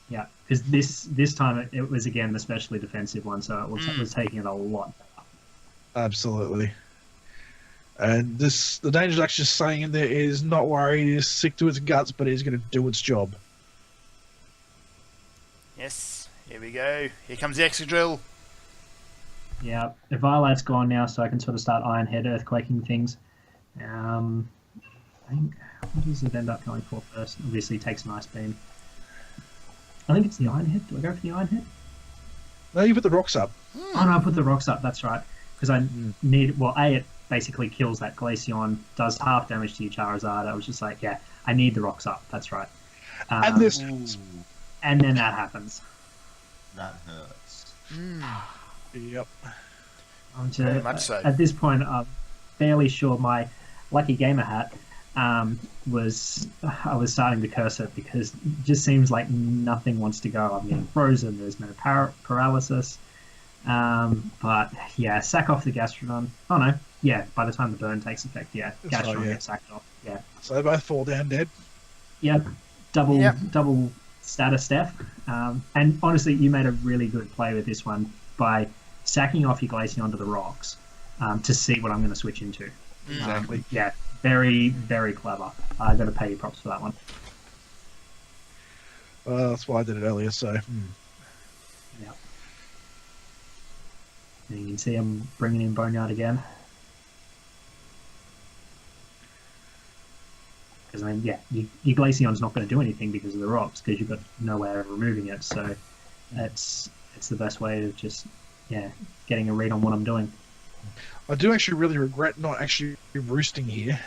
Yeah, because this time it was again the specially defensive one, so it was taking it a lot better. Absolutely. And the Danger Duck's just saying in there is not worried, he's sick to its guts, but he's going to do its job. Yes, here we go. Here comes the Excadrill. Yeah, Violet's gone now, so I can sort of start Iron Head earthquaking things. I think, what does it end up going for first? Obviously, it takes an Ice Beam. I think it's the Iron Head. Do I go for the Iron Head? No, you put the rocks up. Oh no, I put the rocks up. That's right. Because I need. Well, it basically kills that Glaceon, does half damage to your Charizard. I was just like, yeah, I need the rocks up. That's right. And this. And then that happens. That hurts. Yep. Very much so. At this point, I'm fairly sure my lucky gamer hat I was starting to curse it because it just seems like nothing wants to go. I'm getting frozen. There's no paralysis. But yeah, sack off the Gastrodon. Oh no, yeah. By the time the burn takes effect, yeah, Gastrodon gets sacked off. Yeah. So they both fall down dead. Yep. Double status death. And honestly, you made a really good play with this one by sacking off your Glaceon onto the rocks to see what I'm going to switch into. Exactly. Yeah, very, very clever. I got to pay you props for that one. That's why I did it earlier, so... Yeah. And you can see I'm bringing in Boneyard again. Because, I mean, yeah, your Glaceon's not going to do anything because of the rocks, because you've got no way of removing it, so it's the best way of just, getting a read on what I'm doing. I do actually really regret not actually roosting here,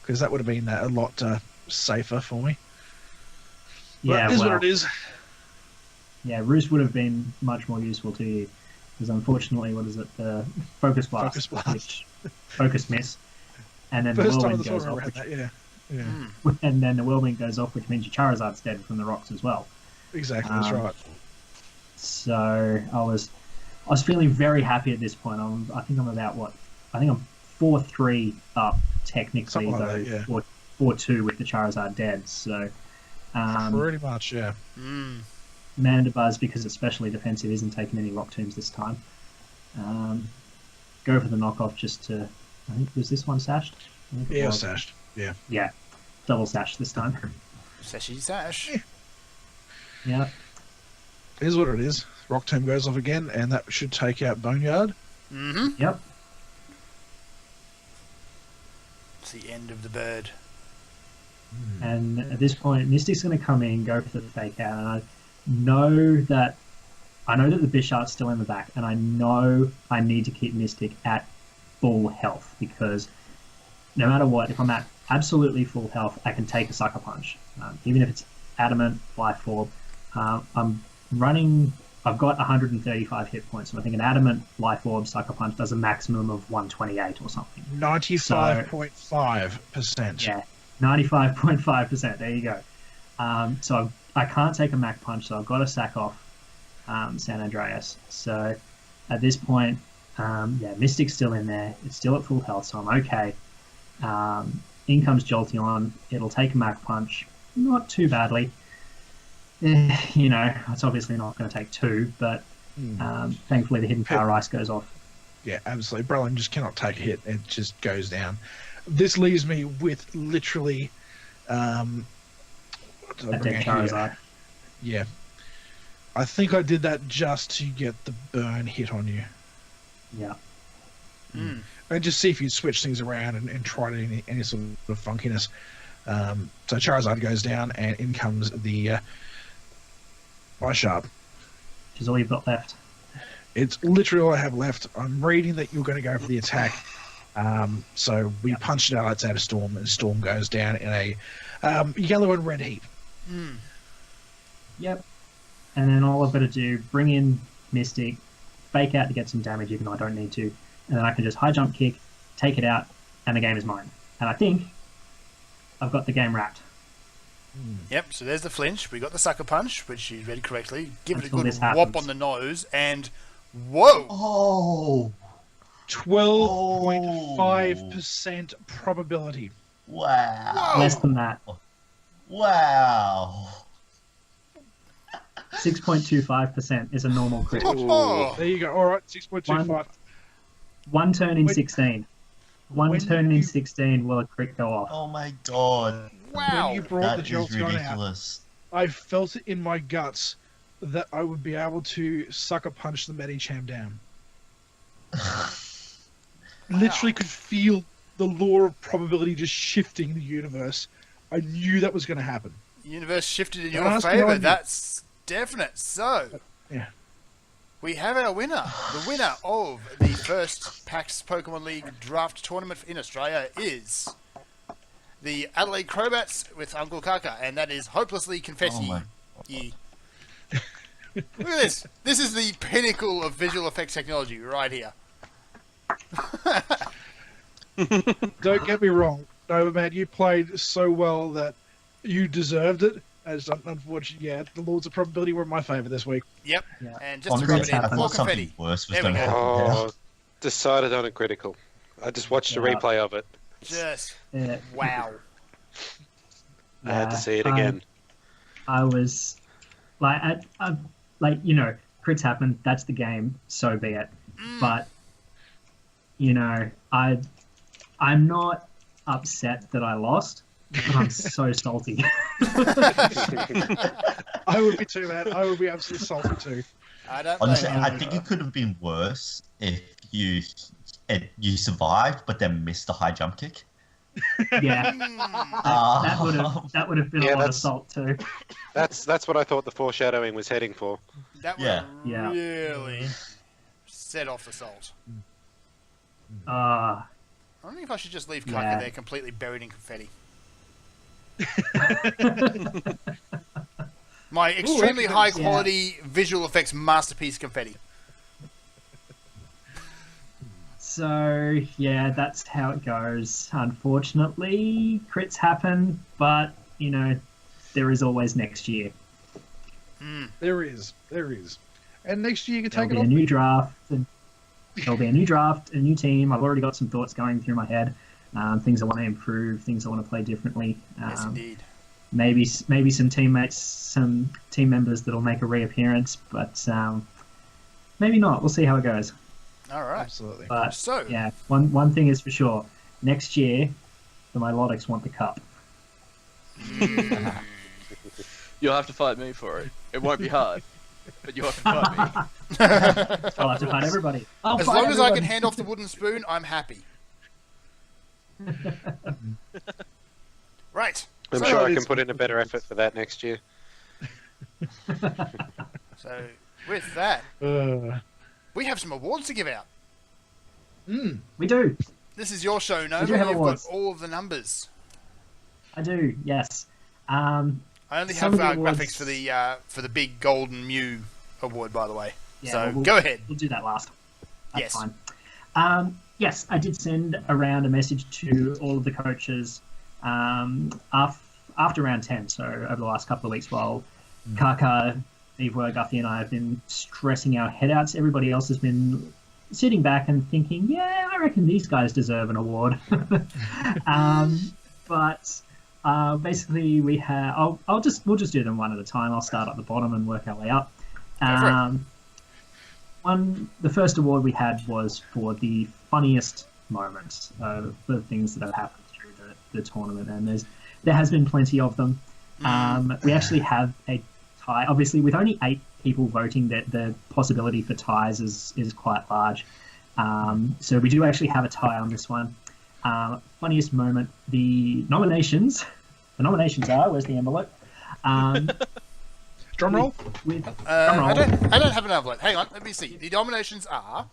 because that would have been a lot safer for me. But it is what it is. Yeah, roost would have been much more useful to you, because unfortunately, what is it, the Focus Blast, which Focus Miss, and then the Whirlwind goes off, and then the Whirlwind goes off, which means your Charizard's dead from the rocks as well. Exactly, that's right. So I was feeling very happy at this point. I think I'm 4-3 up technically, like though, 4-2 with the Charizard dead. So pretty much, yeah. Mandibuzz, because it's specially defensive, isn't taking any Rock Tombs this time. Go for the knockoff just to... I think, was this one sashed? Yeah, sashed. Yeah. Yeah, double sash this time. Sashy sash. Yeah. It is what it is. Rock Tomb goes off again, and that should take out Boneyard. Yep. It's the end of the bird. And at this point, Mystic's going to come in, go for the fake out, and I know that the Bisharp's still in the back, and I know I need to keep Mystic at full health, because no matter what, if I'm at absolutely full health, I can take a Sucker Punch. Even if it's Adamant, Life Orb. I've got 135 hit points, and I think an Adamant, Life Orb, Sucker Punch does a maximum of 128 or something. 95.5%. Yeah, 95.5%. There you go. So I can't take a Mach Punch, so I've got to sack off San Andreas. So at this point, Mystic's still in there. It's still at full health, so I'm okay. In comes Jolteon. It'll take a Mach Punch. Not too badly. It's obviously not going to take two, but thankfully the Hidden Power Ice goes off. Yeah, absolutely. Brolin just cannot take a hit. It just goes down. This leaves me with literally... a dead Charizard. Yeah. I think I did that just to get the burn hit on you. Yeah. And just see if you switch things around and try any sort of funkiness. So Charizard goes down, and in comes the Bisharp. Which is all you've got left. It's literally all I have left. I'm reading that you're going to go for the attack. So we punch it out, it's out of Storm, and Storm goes down in a yellow and red heap. Yep. And then all I've got to do, bring in Mystic, fake out to get some damage even though I don't need to, and then I can just high jump kick, take it out, and the game is mine. And I think I've got the game wrapped. Yep, so there's the flinch. We got the Sucker Punch, which you read correctly. Give it a Until good this whop happens. on the nose, and whoa! Oh, 12.5% probability. wow. Less than that. Wow. 6.25% is a normal crit. Oh. There you go. All right, 6.25. One turn in When- 16. One when turn you- in 16 will a crit go off. Oh my god. Wow! When you brought That the is Jolteon out, ridiculous. I felt it in my guts that I would be able to Sucker Punch the Medicham down. Literally could feel the law of probability just shifting the universe. I knew that was going to happen. Universe shifted in Don't your ask me favour. how I knew. That's definite. So, Yeah. We have our winner. The winner of the first PAX Pokemon League draft tournament in Australia is the Adelaide Crobats with Uncle Kaka, and that is Hopelessly Confetti. Oh my Yeah. Look at this. This is the pinnacle of visual effects technology right here. Don't get me wrong. No, man, you played so well that you deserved it. As unfortunately, yeah, the Lords of Probability were in my favour this week. Yep. Yeah. And just to Honestly, rub it in, I more thought confetti. something worse was There we going to go. happen. Oh, decided on a critical. I just watched a Yeah. replay of it. Just Yeah. wow. I had to Yeah, see it again. I was like, crits happen. That's the game. So be it. But I'm not upset that I lost. But I'm so salty. I would be too, man. I would be absolutely salty too. I don't Honestly, blame you. I think it could have been worse if you survived but then missed the high jump kick. Yeah, that would have been Yeah, a lot of that's- salt too. That's what I thought the foreshadowing was heading for. That would Yeah. Yeah. really set off the salt. Ah, I don't think I should just leave Kaka Yeah. there completely buried in confetti. My extremely high quality visual effects masterpiece confetti. so yeah, that's how it goes. Unfortunately, crits happen, but there is always next year. There is. And next year you can There'll take be it a off. new draft. There'll be a new draft, a new team. I've already got some thoughts going through my head. Things I want to improve, things I want to play differently. Yes, indeed. Maybe some teammates, some team members that'll make a reappearance, but maybe not. We'll see how it goes. All right. Absolutely. But So, yeah, one thing is for sure. Next year, the Milotics want the cup. You'll have to fight me for it. It won't be hard, but you'll have to fight me. I'll have to fight everybody. as long as I can hand off the wooden spoon, I'm happy. Right. I'm So- sure I can put in a better effort for that next year. So, with that, Uh, we have some awards to give out. We do. This is your show, Nova. do have You've awards. got all of the numbers. I do. Yes. I only Some have of the awards- graphics for the big Golden Mew award, by the way. Yeah, so we'll- go ahead. We'll do that last. That's Yes. fine. Yes, I did send around a message to all of the coaches after round 10, so over the last couple of weeks while Kaka, Beavwa, Guffy and I have been stressing our head outs. Everybody else has been sitting back and thinking, yeah, I reckon these guys deserve an award. But basically we have, we'll just do them one at a time. I'll start at the bottom and work our way up. for it. The first award we had was for the funniest moments of the things that have happened through the tournament, and there has been plenty of them. We actually have a tie. Obviously, with only 8 people voting, that the possibility for ties is quite large. So we do actually have a tie on this one. Funniest moment. The nominations are, where's the envelope? drum roll. With I don't have an envelope. Hang on, let me see. The nominations are...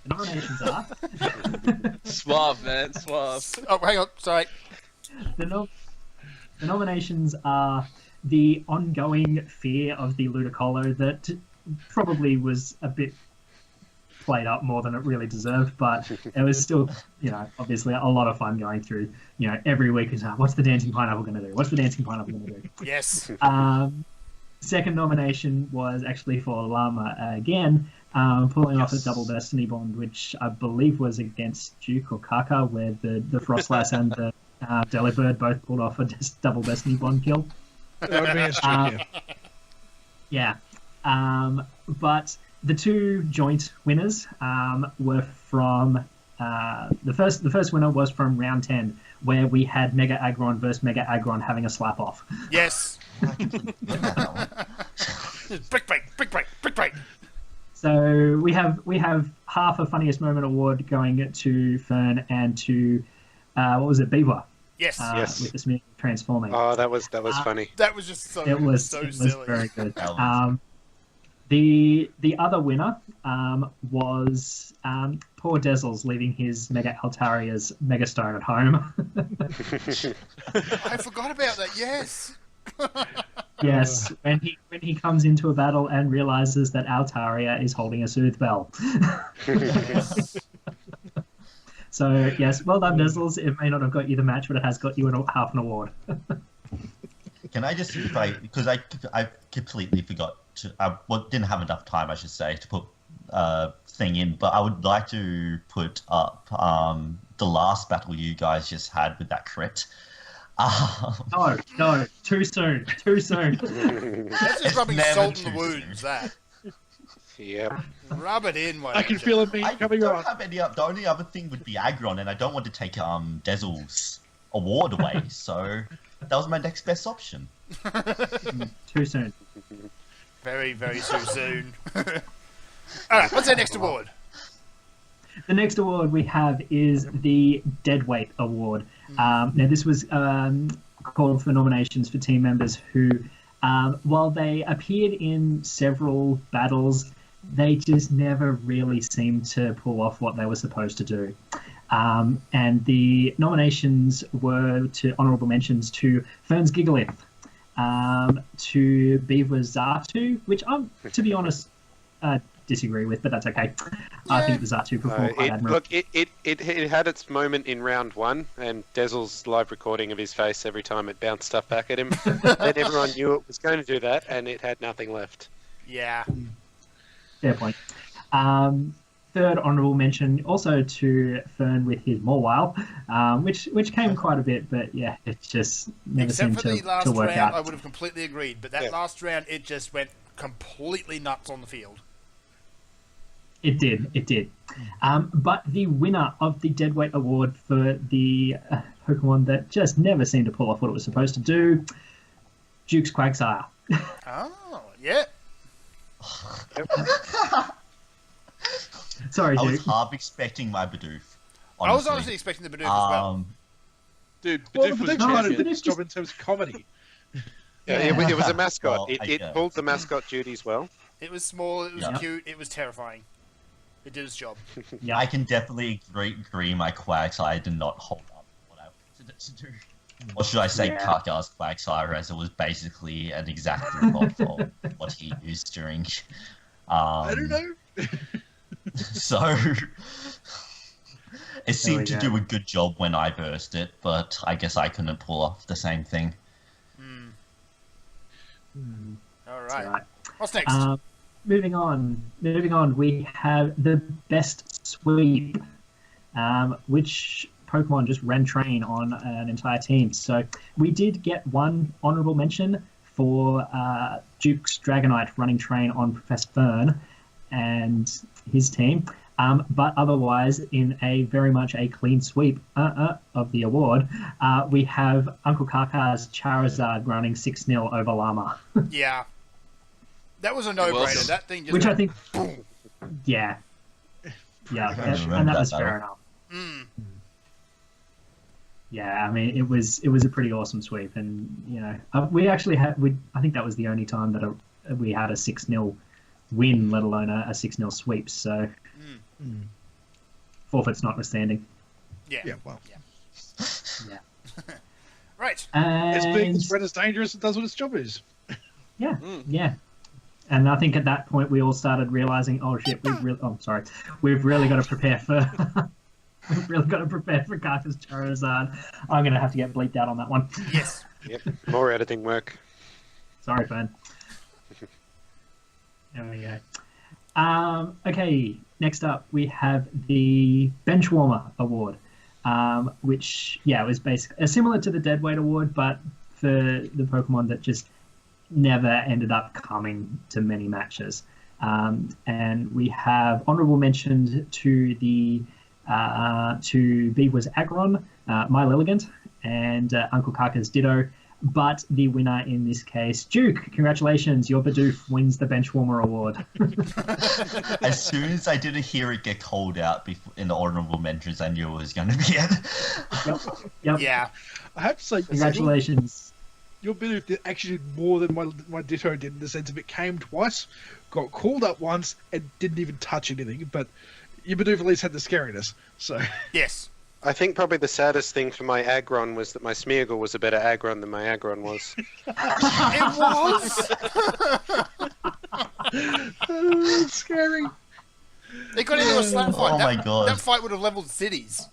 the nominations are Suave, man, suave. Oh, hang on, sorry. the nominations are the ongoing fear of the Ludicolo that probably was a bit played up more than it really deserved, but it was still, obviously a lot of fun going through. Every week is what's the dancing pineapple going to do? What's the dancing pineapple going to do? Yes. Second nomination was actually for Llama again, pulling off a double destiny bond, which I believe was against Duke or Kaka, where the Frostlass and the Delibird both pulled off a double destiny bond kill. That would be interesting. Yeah. But the two joint winners were from the first winner was from round 10, where we had Mega Aggron versus Mega Aggron having a slap off. Yes. Brick break. So we have half a funniest moment award going to Fern and to what was it, Beavwa. Yes. Yes. with the smooth transforming. Oh, that was funny. That was just so it was silly. very good. That was- The other winner was poor Dezzles leaving his Mega Altaria's Megastone at home. I forgot about that. Yes. Yes, when he comes into a battle and realizes that Altaria is holding a Soothe Bell. Yes. So yes, well done, Dezzles. It may not have got you the match, but it has got you half an award. Can I just because I completely forgot to didn't have enough time, I should say, to put thing in, but I would like to put up the last battle you guys just had with that crit. No, too soon. That's just rubbing never salt in the too wounds. That. Yep. Rub it in. I can feel a meme I coming don't on. have any. The only other thing would be Aggron, and I don't want to take Dezzle's award away, so that was my next best option. Too soon. Very, very too soon. All right. What's our next award? The next award we have is the Deadweight Award. Now, this was called for nominations for team members who, while they appeared in several battles, they just never really seemed to pull off what they were supposed to do. And the nominations were to honourable mentions to Fern's Gigalith, to Beavwa's Zatu, which I'm, to be honest, disagree with, but that's okay. I think the Zatu performed quite admirably. Look, it had its moment in round one, and Dezzle's live recording of his face every time it bounced stuff back at him. Then everyone knew it was going to do that, and it had nothing left. Yeah. Fair point. Third honourable mention also to Fern with his Morwile, which came quite a bit, but yeah, it just never Except seemed for the to last work round, out. I would have completely agreed. But that last round, it just went completely nuts on the field. It did. But the winner of the Deadweight Award for the Pokemon that just never seemed to pull off what it was supposed to do, Duke's Quagsire. Oh, yeah. Sorry, I was Duke. half expecting my Bidoof. I was honestly expecting the Bidoof as well. Dude, Well, Bidoof the was Bidoof kind of champion. did its job in terms of comedy. Yeah, it was a mascot. Well, I it guess. pulled the mascot duties well. It was small, it was Yeah. cute, it was terrifying. It did its job. Yeah. I can definitely agree my Quagsire did not hold up what I wanted it to do. Or should I say Kaka's Quagsire, as it was basically an exact ripoff of what he used during... I don't know. So... It seemed to go. do a good job when I burst it, but I guess I couldn't pull off the same thing. All That's right. right. What's next? Moving on, we have the best sweep, which Pokemon just ran train on an entire team. So we did get one honourable mention for Duke's Dragonite running train on Professor Fern and his team. But otherwise, in a very much a clean sweep of the award, we have Uncle Kaka's Charizard running 6-0 over Llama. Yeah. That was a no-brainer. Wilson. That thing just Which I went think, boom. yeah, remember and that that was fair battle. enough. Yeah, I mean, it was a pretty awesome sweep, and you know, we actually had I think that was the only time that we had a 6-0 win, let alone a 6-0 sweep. So forfeits notwithstanding. Yeah. Yeah, well. Yeah, Right. It's big, and it's spread as dangerous, it does what its job is. yeah. And I think at that point we all started realizing, oh shit, we've really got to prepare for. We've really got to prepare for Kaka's Charizard. I'm going to have to get bleeped out on that one. Yes. Yep, more editing work. Sorry, Fern. There we go. Okay, next up we have the Benchwarmer Award, which, was basically similar to the Deadweight Award, but for the Pokemon that just never ended up coming to many matches. And we have honourable mentions to the to Beavwa's Aggron, Mile Elegant, and Uncle Kaka's Ditto. But the winner in this case, Duke, congratulations, your Bidoof wins the Benchwarmer Award. As soon as I didn't hear it get called out in the honourable mentions, I knew it was going to be it. Yep. Yeah. I have to say, Congratulations. your Bidoof did actually did more than my Ditto did, in the sense of it came twice, got called up once, and didn't even touch anything. But your Bidoof at least had the scariness. So Yes. I think probably the saddest thing for my Aggron was that my Smeargle was a better Aggron than my Aggron was. It was. scary. They got into a slap fight. Oh my God. That fight would have leveled cities.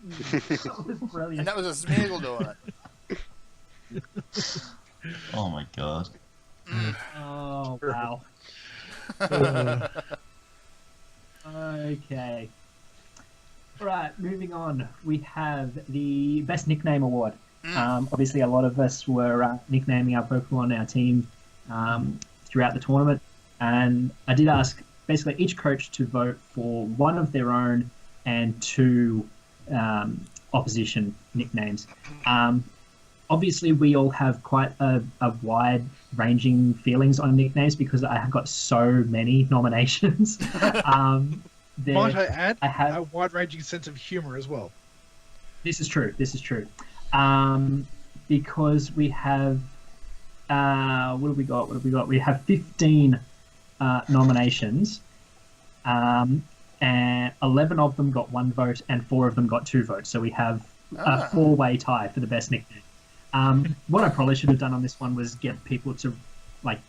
Brilliant. And that was a Smeargle doing it. Oh my God. Oh, wow. Okay. Right, moving on. We have the Best Nickname Award. Obviously, a lot of us were nicknaming our Pokemon, our team, throughout the tournament. And I did ask basically each coach to vote for one of their own and two opposition nicknames. Obviously, we all have quite a wide-ranging feelings on nicknames because I have got so many nominations. Might I add, I have a wide-ranging sense of humour as well. This is true. Because we have what have we got? We have 15 nominations, and 11 of them got 1 vote, and 4 of them got 2 votes. So we have a 4-way tie for the best nickname. What I probably should have done on this one was get people to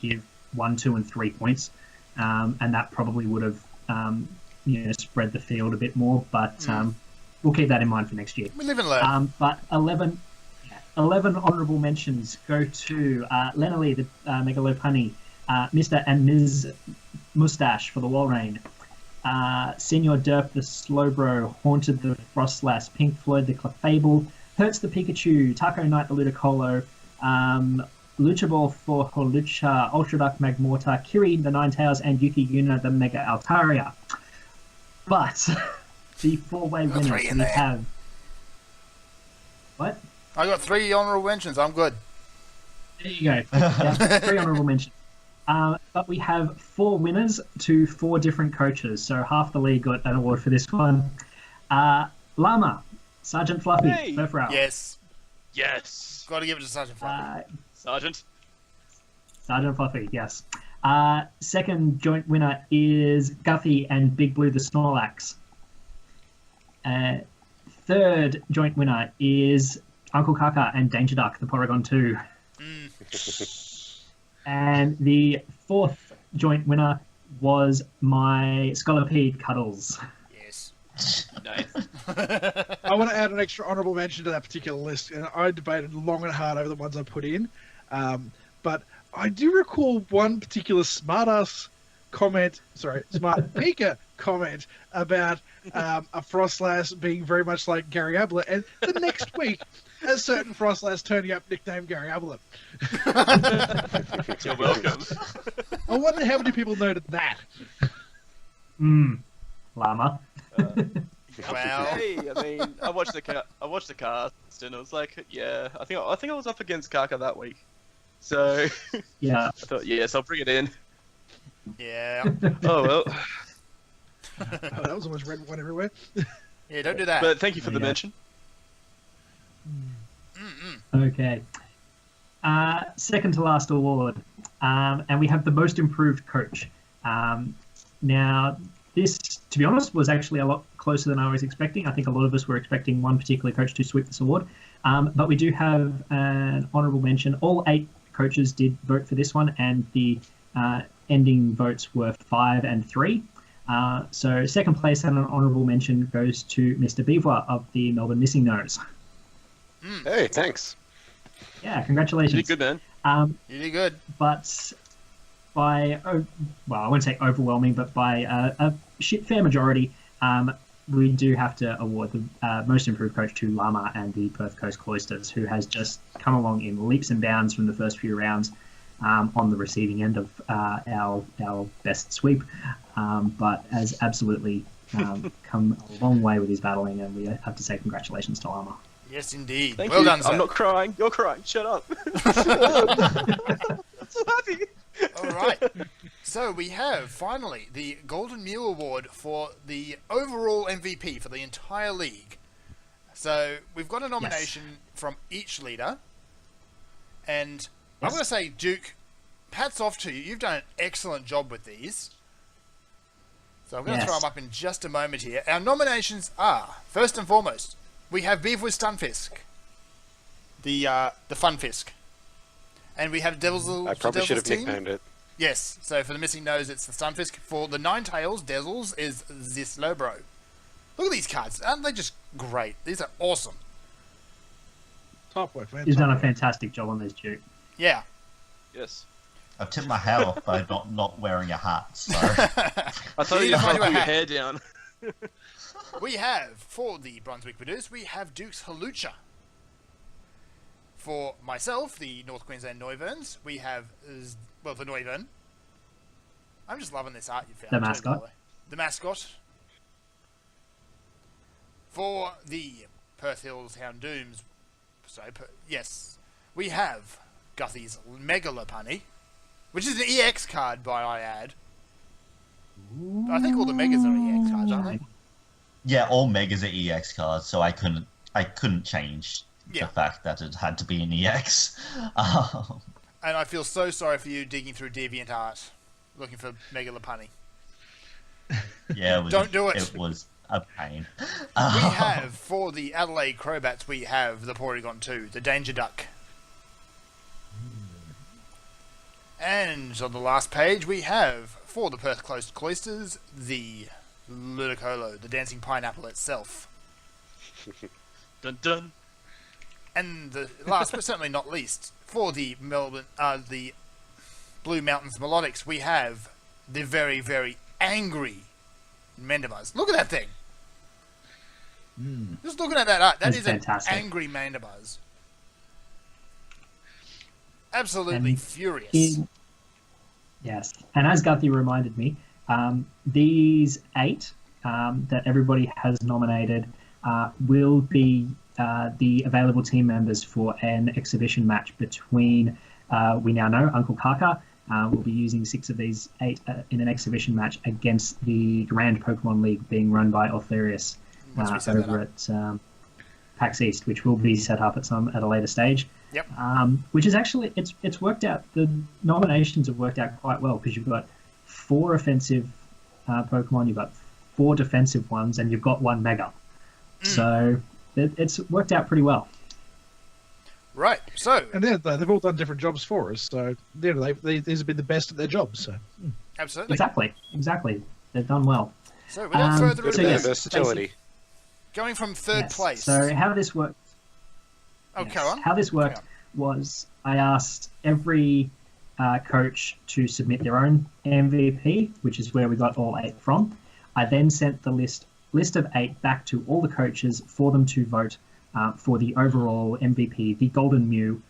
give 1, 2, and 3 points, and that probably would have spread the field a bit more. But we'll keep that in mind for next year. We live and learn. But 11 honourable mentions go to Lenali, the Megalopunny, Mr. and Ms. Mustache for the Walrein, Senior Derp the Slowbro, Haunted the Frostlass, Pink Floyd the Clefable, Hurts the Pikachu, Taco Knight the Ludicolo, Lucha Ball for Holucha, Ultra Duck Magmortar, Kiri the Ninetales, and Yuki Yuna the Mega Altaria. But the 4-way winners we have. What? I got 3 honourable mentions. I'm good. There you go. Yeah, 3 honourable mentions. But we have 4 winners to 4 different coaches. So half the league got an award for this one. Llama, Sergeant Fluffy, Hey! Surf Route. Yes. Yes. Got to give it to Sergeant Fluffy. Sergeant. Sergeant Fluffy, yes. Second joint winner is Guffy and Big Blue the Snorlax. Third joint winner is Uncle Kaka and Danger Duck, the Porygon 2. And the 4th joint winner was my Scolipede Cuddles. Yes. Nice. I want to add an extra honourable mention to that particular list, and I debated long and hard over the ones I put in. But I do recall one particular smart Pika comment about a Frostlass being very much like Gary Ablett, and the next week, a certain Frostlass turning up nicknamed Gary Ablett. You're welcome. I wonder how many people noted that. Llama. Wow. Hey, I mean, I watched the cast and it was like, yeah, I think I was up against Kaka that week, so Yeah. I thought, yes, I'll bring it in. Yeah. Oh well. Oh, that was almost red one everywhere. Yeah, don't do that. But thank you for the Yeah. mention. Okay. Second to last award. And we have the most improved coach. Now, this, to be honest, was actually a lot closer than I was expecting. I think a lot of us were expecting one particular coach to sweep this award. But we do have an honourable mention. All 8 coaches did vote for this one, and the ending votes were 5 and 3. So second place and an honourable mention goes to Mr. Beavwa of the Melbourne Missing Nose. Hey, thanks. Yeah, congratulations. You did good, man. You did good. But by, well, I won't say overwhelming, but by a fair majority, we do have to award the most improved coach to Llama and the Perth Coast Cloisters, who has just come along in leaps and bounds from the first few rounds on the receiving end of our best sweep, but has absolutely come a long way with his battling, and we have to say congratulations to Llama. Yes, indeed. Thank well you. done, sir. I'm not crying. You're crying. Shut up. I'm so happy. All right. So we have, finally, the Golden Mule Award for the overall MVP for the entire league. So we've got a nomination from each leader. And I'm going to say, Duke, hats off to you. You've done an excellent job with these. So I'm going to throw them up in just a moment here. Our nominations are, first and foremost, we have Beavwa Stunfisk, the Funfisk. And we have Devil's I probably should have team. nicknamed it. Yes, so for the missing nose, it's the Stunfisk. For the Nine Tails, Devil's is Zislobro. Look at these cards. Aren't they just great? These are awesome. Top work, man. He's top done a work. fantastic job on this, Duke. Yeah. Yes. I've tipped my hat off by not wearing a hat, so... I thought you need to just find put you a your hat. hair down. We have, for the Brunswick Produce, we have Duke's Halucha. For myself, the North Queensland Neuverns, we have, the Neuvern. I'm just loving this art you found. The too, mascot. by the way. The mascot. For the Perth Hills Houndooms, yes, we have Guthy's Megalopony, which is an EX card, by I add. I think all the Megas are EX cards, aren't they? Yeah, all Megas are EX cards, so I couldn't change Yeah. the fact that it had to be an EX. And I feel so sorry for you digging through DeviantArt, looking for Megalopony. Yeah, Don't do it. It was a pain. We have, for the Adelaide Crowbats, we have the Porygon 2, the Danger Duck. And on the last page, we have, for the Perth Closed Cloisters, the Ludicolo, the Dancing Pineapple itself. Dun dun. And the last, but certainly not least, for the the Blue Mountains Melodics, we have the very, very angry Mandibuzz. Look at that thing. Just looking at that art, that That's is fantastic. an angry Mandibuzz. Absolutely And furious. Yes, and as Guthrie reminded me, these 8 that everybody has nominated will be the available team members for an exhibition match between, we now know, Uncle Kaka. Will be using 6 of these 8 in an exhibition match against the Grand Pokemon League being run by Altharius Once we set that over at PAX East, which will be set up at a later stage. Yep. Which is actually, it's worked out, the nominations have worked out quite well, because you've got 4 offensive Pokemon, you've got 4 defensive ones, and you've got 1 Mega. So it's worked out pretty well. Right, so, And they've all done different jobs for us, so these have been the best at their jobs. So absolutely. Exactly. They've done well. So, without further Good ado, bit yes, of versatility. going from third Yes. place. So how this worked? Oh, Yes. go on. How this worked was I asked every coach to submit their own MVP, which is where we got all 8 from. I then sent the list of 8 back to all the coaches for them to vote for the overall MVP, the Golden Mew,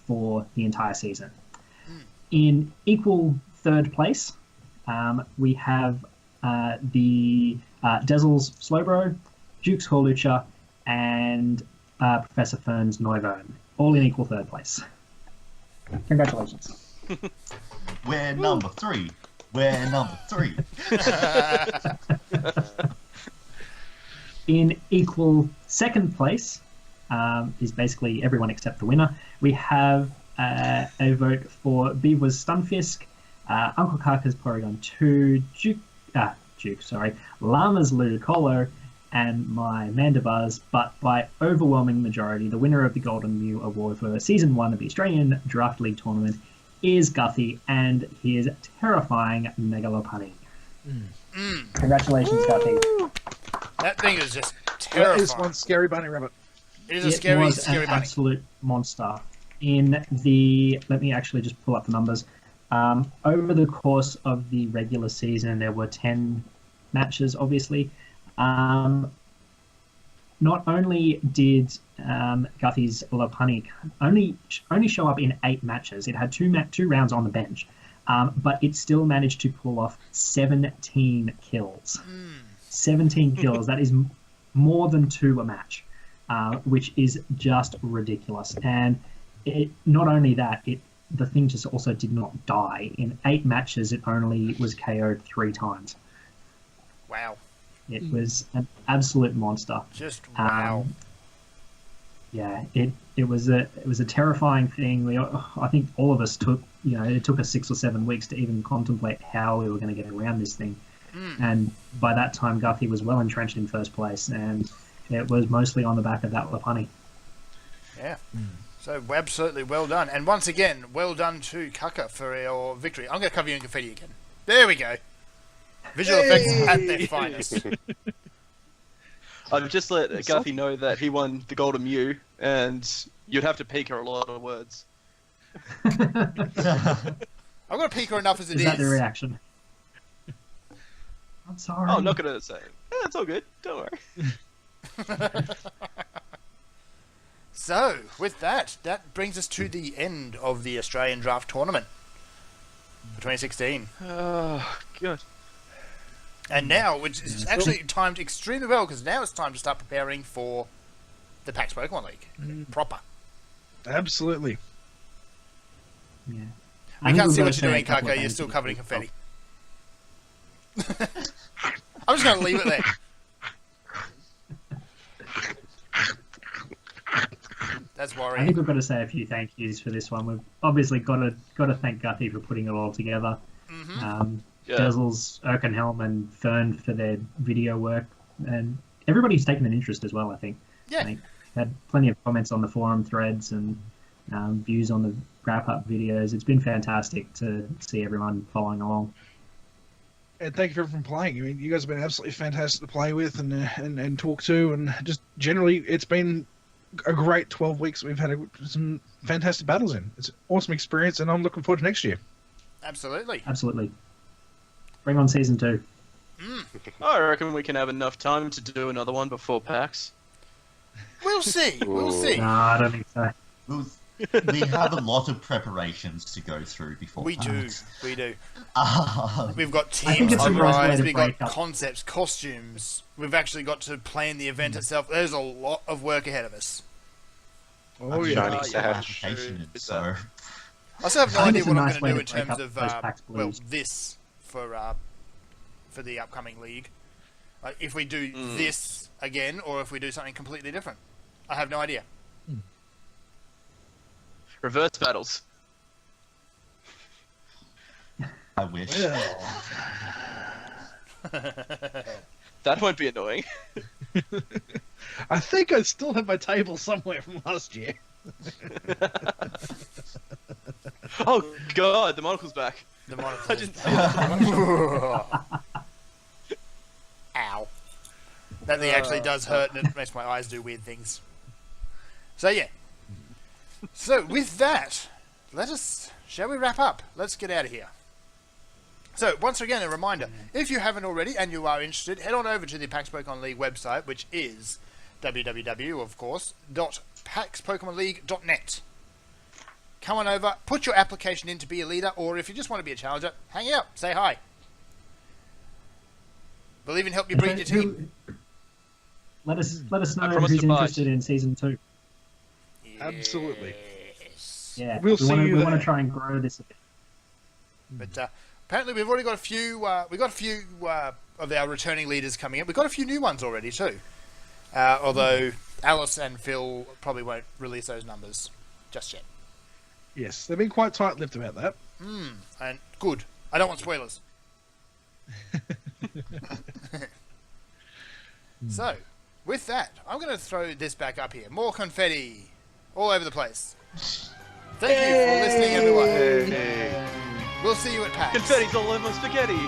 for the entire season. In equal third place, we have the Dezel's Slowbro, Duke's Horlucha, and Professor Fern's Noivern, all in equal third place. Congratulations. We're number 3. We're number 3. In equal second place is basically everyone except the winner. We have a vote for Beavwa's Stunfisk, Uncle Kaka's Porygon 2, Llama's Ludicolo, and my Mandibuzz, but by overwhelming majority, the winner of the Golden Mew Award for Season 1 of the Australian Draft League Tournament is Guthrie and his terrifying Megalopony. Congratulations, Guthrie. That thing is just that terrifying. is one scary bunny rabbit. It is a scary, was scary an bunny. absolute monster. In the, let me actually just pull up the numbers. Over the course of the regular season, there were 10 matches, obviously. Not only did Guthy's Lopunny only show up in 8 matches, it had two rounds on the bench, but it still managed to pull off 17 kills. 17 kills. That is more than 2 a match. which is just ridiculous. And it not only that, the thing just also did not die. In 8 matches, it only was KO'd 3 times. Wow. It was an absolute monster. Just wow. Yeah, it was a terrifying thing. I think all of us took, it took us 6 or 7 weeks to even contemplate how we were going to get around this thing. And by that time, Guthrie was well entrenched in first place, and it was mostly on the back of that Lapani. Yeah. So absolutely well done. And once again, well done to Kaka for your victory. I'm going to cover you in confetti again. There we go. Visual effects at their finest. I've just let Guthrie know that he won the Golden Mew, and you'd have to peek her a lot of words. I've got to peek her enough as it is. Is that the reaction? I'm sorry. Oh, I'm not going to say it. Yeah, it's all good. Don't worry. So, with that brings us to the end of the Australian Draft Tournament for 2016. Oh, God. And now, which is actually timed extremely well, because now it's time to start preparing for the PAX Pokemon League. Proper. Absolutely. Yeah. I can't see what you're doing, Kaka. You're still covered in confetti. I'm just going to leave it there. That's I worrying. think we've got to say a few thank yous for this one. We've obviously got to thank Guthrie for putting it all together. Dezel's, Erkenhelm and Fern for their video work, and everybody's taken an interest as well, I think. Yeah. I think had plenty of comments on the forum threads and views on the wrap-up videos. It's been fantastic to see everyone following along. And thank you for everyone playing. I mean, you guys have been absolutely fantastic to play with and talk to, and just generally, it's been a great 12 weeks. We've had some fantastic battles in. It's an awesome experience, and I'm looking forward to next year. Absolutely. Absolutely. Bring on season 2. I reckon we can have enough time to do another one before PAX. We'll see. We'll see. No, I don't think so. We have a lot of preparations to go through before We do. PAX. We do. Um, We've got think teams it's to a nice way rise, to we've got break up. concepts, costumes. We've actually got to plan the event itself. There's a lot of work ahead of us. Oh, I'm yeah. shiny yeah. Sash. application, Is so I still have no I think idea it's a what I'm nice going way to do in to break terms up of those PAX well, blues. this for the upcoming league. Like if we do this again, or if we do something completely different. I have no idea. Reverse battles. I wish. That won't be annoying. I think I still have my table somewhere from last year. Oh, God, the monocle's back. The monocle. I didn't see that. Ow. That thing actually does hurt, and it makes my eyes do weird things. So yeah. So with that, shall we wrap up? Let's get out of here. So once again, a reminder: if you haven't already and you are interested, head on over to the PAX Pokemon League website, which is www, of course, .paxpokemonleague.net. Come on over, put your application in to be a leader, or if you just want to be a challenger, hang out, say hi. We'll even help you breed your team. Let us know promise who's to bite. interested in season 2. Absolutely. Yes. Yeah, We'll see you we want there. to try and grow this a bit. But apparently we've already got a few. We got a few of our returning leaders coming in. We've got a few new ones already too. Although Alice and Phil probably won't release those numbers just yet. Yes, they've been quite tight-lipped about that. And good. I don't want spoilers. So, with that, I'm going to throw this back up here. More confetti all over the place. Thank you for listening, everyone. We'll see you at PAX. Confetti's all over my spaghetti.